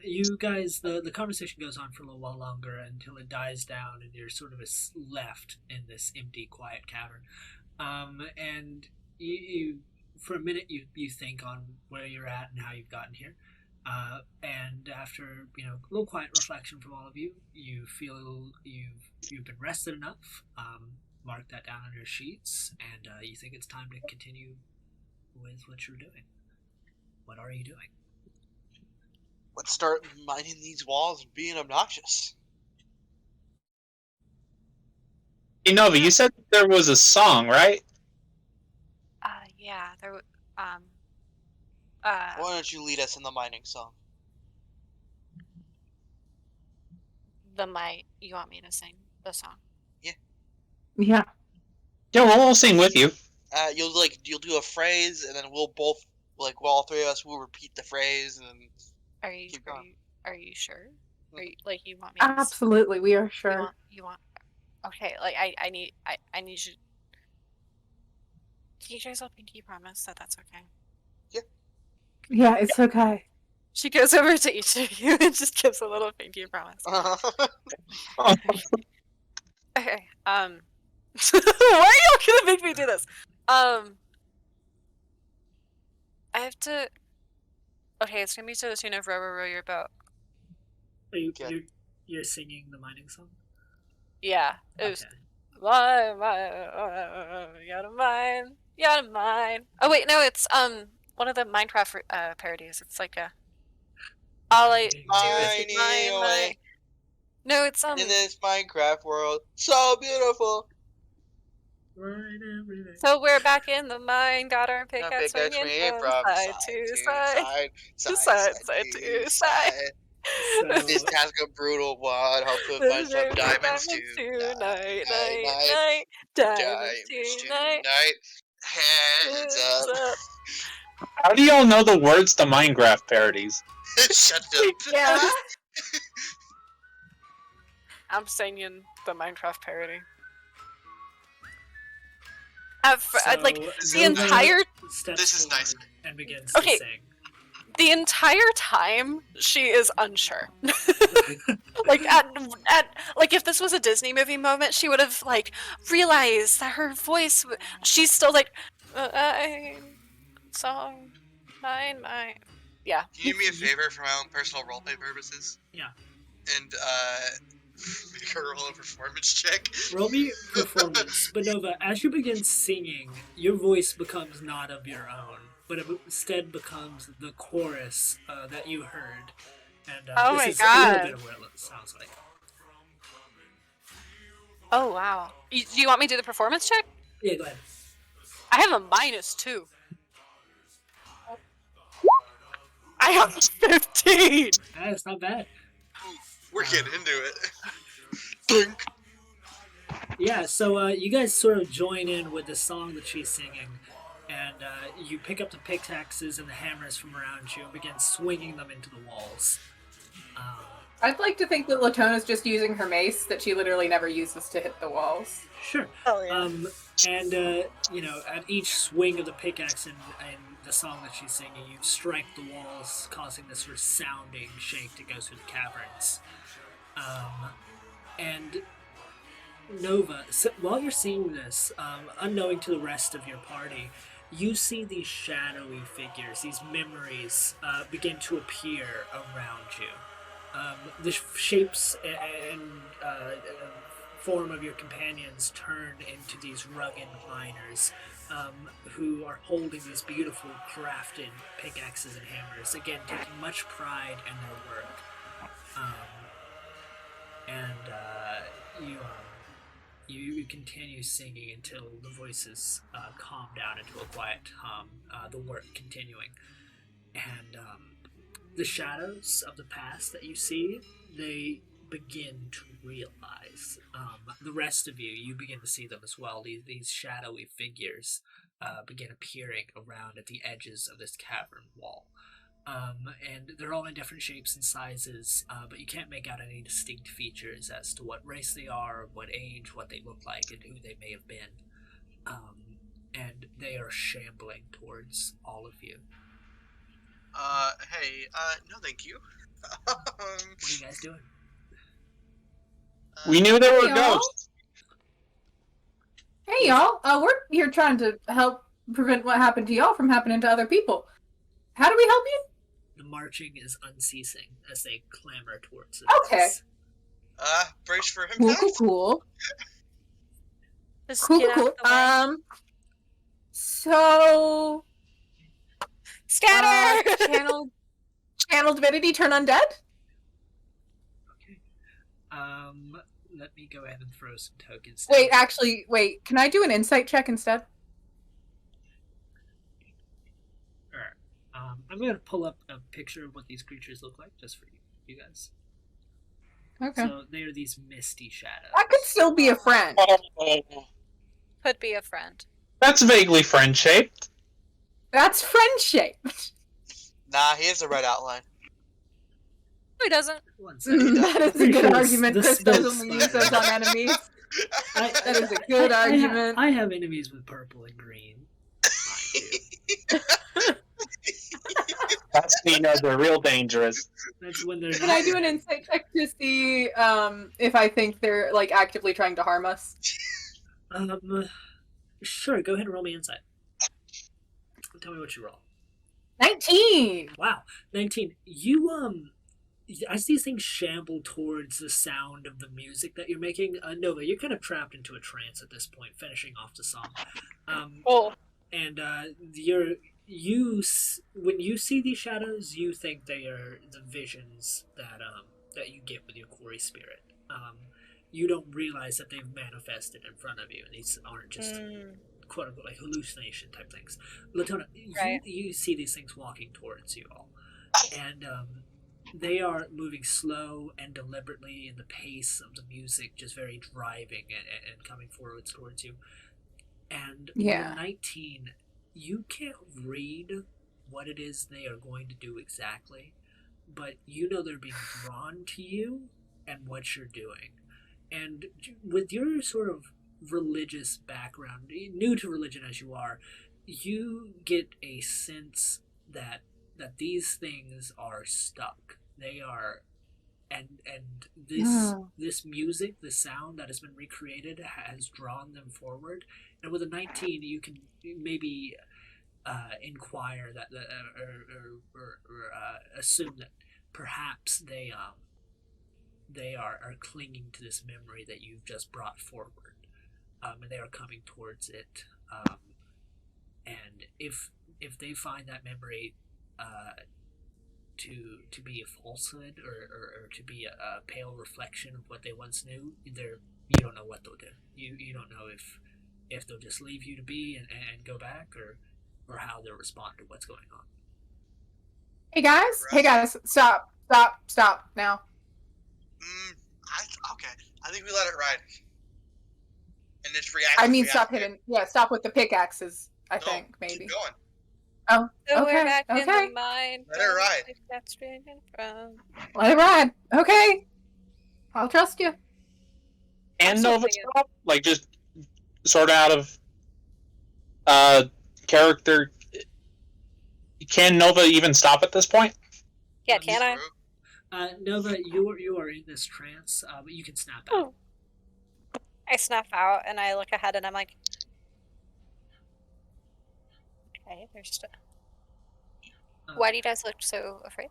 You guys, the conversation goes on for a little while longer until it dies down and you're sort of left in this empty, quiet cavern. And you for a minute, you think on where you're at and how you've gotten here. And after a little quiet reflection from all of you, you feel you've been rested enough. Mark that down on your sheets, and you think it's time to continue with what you're doing. What are you doing? Let's start mining these walls and being obnoxious. Hey, Nova, you said there was a song, right? Yeah, there. Why don't you lead us in the mining song? You want me to sing the song? Yeah. Yeah, we'll sing with you. You'll do a phrase, and then we'll both all three of us will repeat the phrase, and then are you sure? You want me? Absolutely, we are sure. You want? Okay, I need you. Can you guys all pinky promise that that's okay? Yeah, it's okay. She goes over to each of you and just gives a little pinky promise. Okay. Why are y'all gonna make me do this? I have to. Okay, it's gonna be to the tune of "Row, Row, Row Your Boat." You're singing the mining song? Yeah, it was. You gotta mine. Oh wait, no, it's one of the Minecraft parodies. It's like a. All I do is mine. No, it's in this Minecraft world, so beautiful. So we're back in the mine, got our pickaxe swinging from side to side, side to side. This task a brutal one. Hope to find some diamonds tonight. Diamonds tonight. Hands up. How do y'all know the words to Minecraft parodies? Shut up. Yeah. I'm singing the Minecraft parody. like This the is nice. entire steps This is forward nice. and begins Okay. to sing. the entire time she is unsure. Like like if this was a Disney movie moment, she would have like realized that her voice. She's still like, song, nine. Yeah. Can you do me a favor for my own personal roleplay purposes? Yeah. And make her roll a performance check. Roll me performance. But Nova, as you begin singing, your voice becomes not of your own, but it instead becomes the chorus that you heard. And Oh this my is a God. little bit of what it sounds like. Oh wow. Do you want me to do the performance check? Yeah, go ahead. I have a -2. I have 15. That's not bad. We're getting into it. Dink. Yeah, so you guys sort of join in with the song that she's singing, and you pick up the pickaxes and the hammers from around you and begin swinging them into the walls. I'd like to think that Latona's just using her mace that she literally never uses to hit the walls. Sure. Oh yeah. And you know, at each swing of the pickaxe and the song that she's singing, you strike the walls, causing this resounding shake to go through the caverns. And Nova, so while you're seeing this, unknowing to the rest of your party, you see these shadowy figures, these memories, begin to appear around you. The shapes and form of your companions turn into these rugged miners who are holding these beautiful crafted pickaxes and hammers, again taking much pride in their work. You continue singing until the voices calm down into a quiet hum, the work continuing. And the shadows of the past that you see, they begin to realize. The rest of you begin to see them as well. These shadowy figures begin appearing around at the edges of this cavern wall. And they're all in different shapes and sizes, but you can't make out any distinct features as to what race they are, what age, what they look like, and who they may have been. And they are shambling towards all of you. Hey, no thank you. What are you guys doing? We knew there were Hey, y'all. ghosts. Hey y'all, we're here trying to help prevent what happened to y'all from happening to other people. How do we help you? The marching is unceasing as they clamber towards the Okay. place. Brace for Cool, impact. cool. Just Cool, get cool, out the way. So Scatter! channel divinity turn undead? Okay. Let me go ahead and throw some tokens. Wait, down. actually, wait. Can I do an insight check instead? Alright. I'm going to pull up a picture of what these creatures look like, just for you guys. Okay. So they are these misty shadows. I could still be a friend. Could be a friend. That's vaguely friend-shaped. That's friendship. Nah, he has a red outline. Who doesn't? One second. That is a Pretty good sure argument. the Chris spell does only use those on enemies. That is a good argument. I have enemies with purple and green. Mind you. That's when you know they're real dangerous. That's when they're Can not I do an insight check to see if I think they're like actively trying to harm us? Sure, go ahead and roll me insight. Tell me what you roll. 19. Wow, 19. You, as these things shamble towards the sound of the music that you're making, Nova, you're kind of trapped into a trance at this point, finishing off the song. Cool. And when you see these shadows, you think they are the visions that you get with your quarry spirit. You don't realize that they've manifested in front of you, and these aren't just quote unquote like hallucination type things. Latona, Right. you see these things walking towards you all, and they are moving slow and deliberately in the pace of the music, just very driving and coming forwards towards you. And Yeah. with 19, you can't read what it is they are going to do exactly, but you know they're being drawn to you and what you're doing. And with your sort of religious background, new to religion as you are, you get a sense that these things are stuck. They are, and this music, the sound that has been recreated, has drawn them forward. And with a 19, you can maybe inquire that or assume that perhaps they are clinging to this memory that you've just brought forward, and they are coming towards it. And if they find that memory to be a falsehood or to be a pale reflection of what they once knew, you don't know what they'll do. You don't know if they'll just leave you to be and go back, or how they'll respond to what's going on. Hey guys, stop now. Okay. I think we let it ride. And it's react. I mean, stop hitting. Yeah, stop with the pickaxes. I think maybe. Keep going. Oh, So okay, we're back in okay. the mine. Let it ride. That's driven from. Let it ride. Okay, I'll trust you. And Nova stop? Like, just sort of out of character. Can Nova even stop at this point? Yeah, can I? Nova, you are in this trance, but you can snap out. I snap out and I look ahead and I'm like, okay, there's stuff. Why do you guys look so afraid?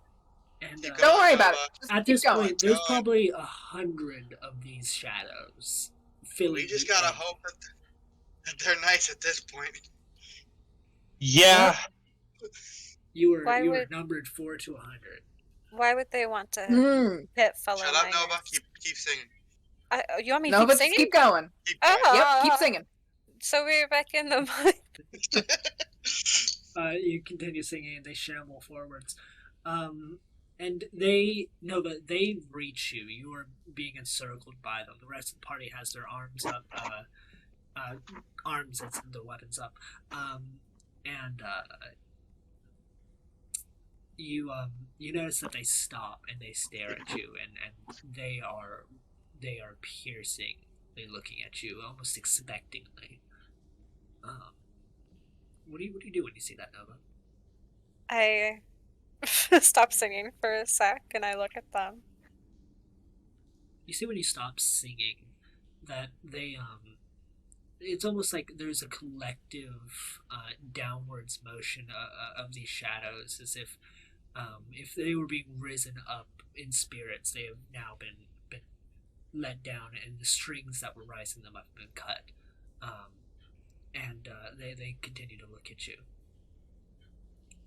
And Don't worry about it. Just at keep this going. point, there's probably 100 of these shadows filling. We just the gotta air. hope that they're nice at this point. Yeah. You were Why would- numbered 4 to 100. Why would they want to hit fellow Shut up, miners? Nova. Keep singing. You want me to Nova, keep singing? keep going. Keep going. Oh. Yep, keep singing. So we're back in the mine. You continue singing, and they shamble forwards. And Nova, they reach you. You are being encircled by them. The rest of the party has their arms up, arms and their weapons up. You notice that they stop and they stare at you, and they are piercingly looking at you, almost expectingly. What do you do when you see that, Nova? I stop singing for a sec and I look at them. You see when you stop singing that they it's almost like there's a collective downwards motion of these shadows, as if they were being risen up in spirits, they have now been let down, and the strings that were rising them up have been cut. And they continue to look at you.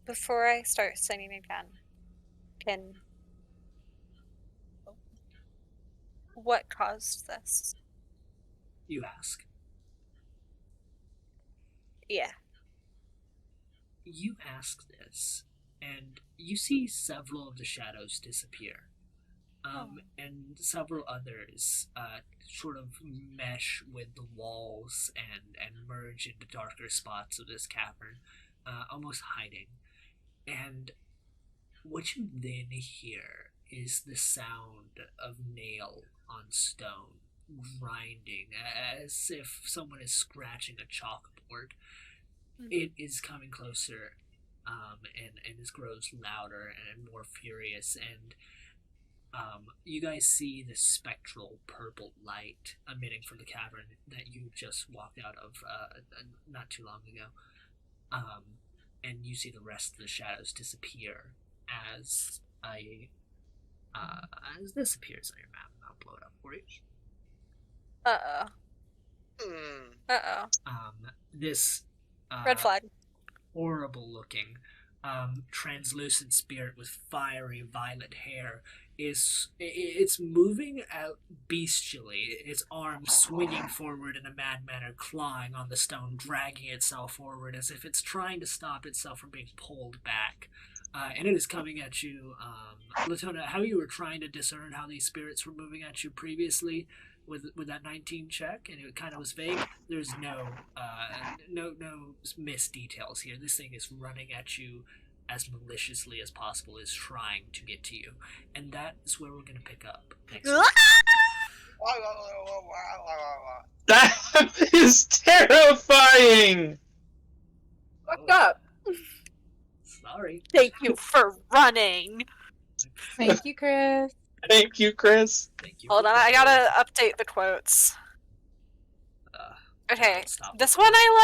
Before I start singing again, what caused this? You ask. Yeah. You ask this, and you see several of the shadows disappear. And several others sort of mesh with the walls and merge into darker spots of this cavern, almost hiding. And what you then hear is the sound of nail on stone grinding, as if someone is scratching a chalkboard. It is coming closer, and it grows louder and more furious, and you guys see this spectral purple light emitting from the cavern that you just walked out of not too long ago. And you see the rest of the shadows disappear as this appears on your map, and I'll blow it up for you. This Red flag. horrible looking translucent spirit with fiery violet hair it's moving out bestially, its arms swinging forward in a mad manner, clawing on the stone, dragging itself forward as if it's trying to stop itself from being pulled back. And it is coming at you. Latona, how you were trying to discern how these spirits were moving at you previously with that 19 check, and it kind of was vague. There's no missed details here. This thing is running at you as maliciously as possible, is trying to get to you. And that is where we're going to pick up next week. map is terrifying! Fucked up. Sorry. Thank you for running. Thank you, Chris. Thank you, Chris. Thank you. Hold on, I gotta update the quotes. Uh, Okay, stop. this one I like.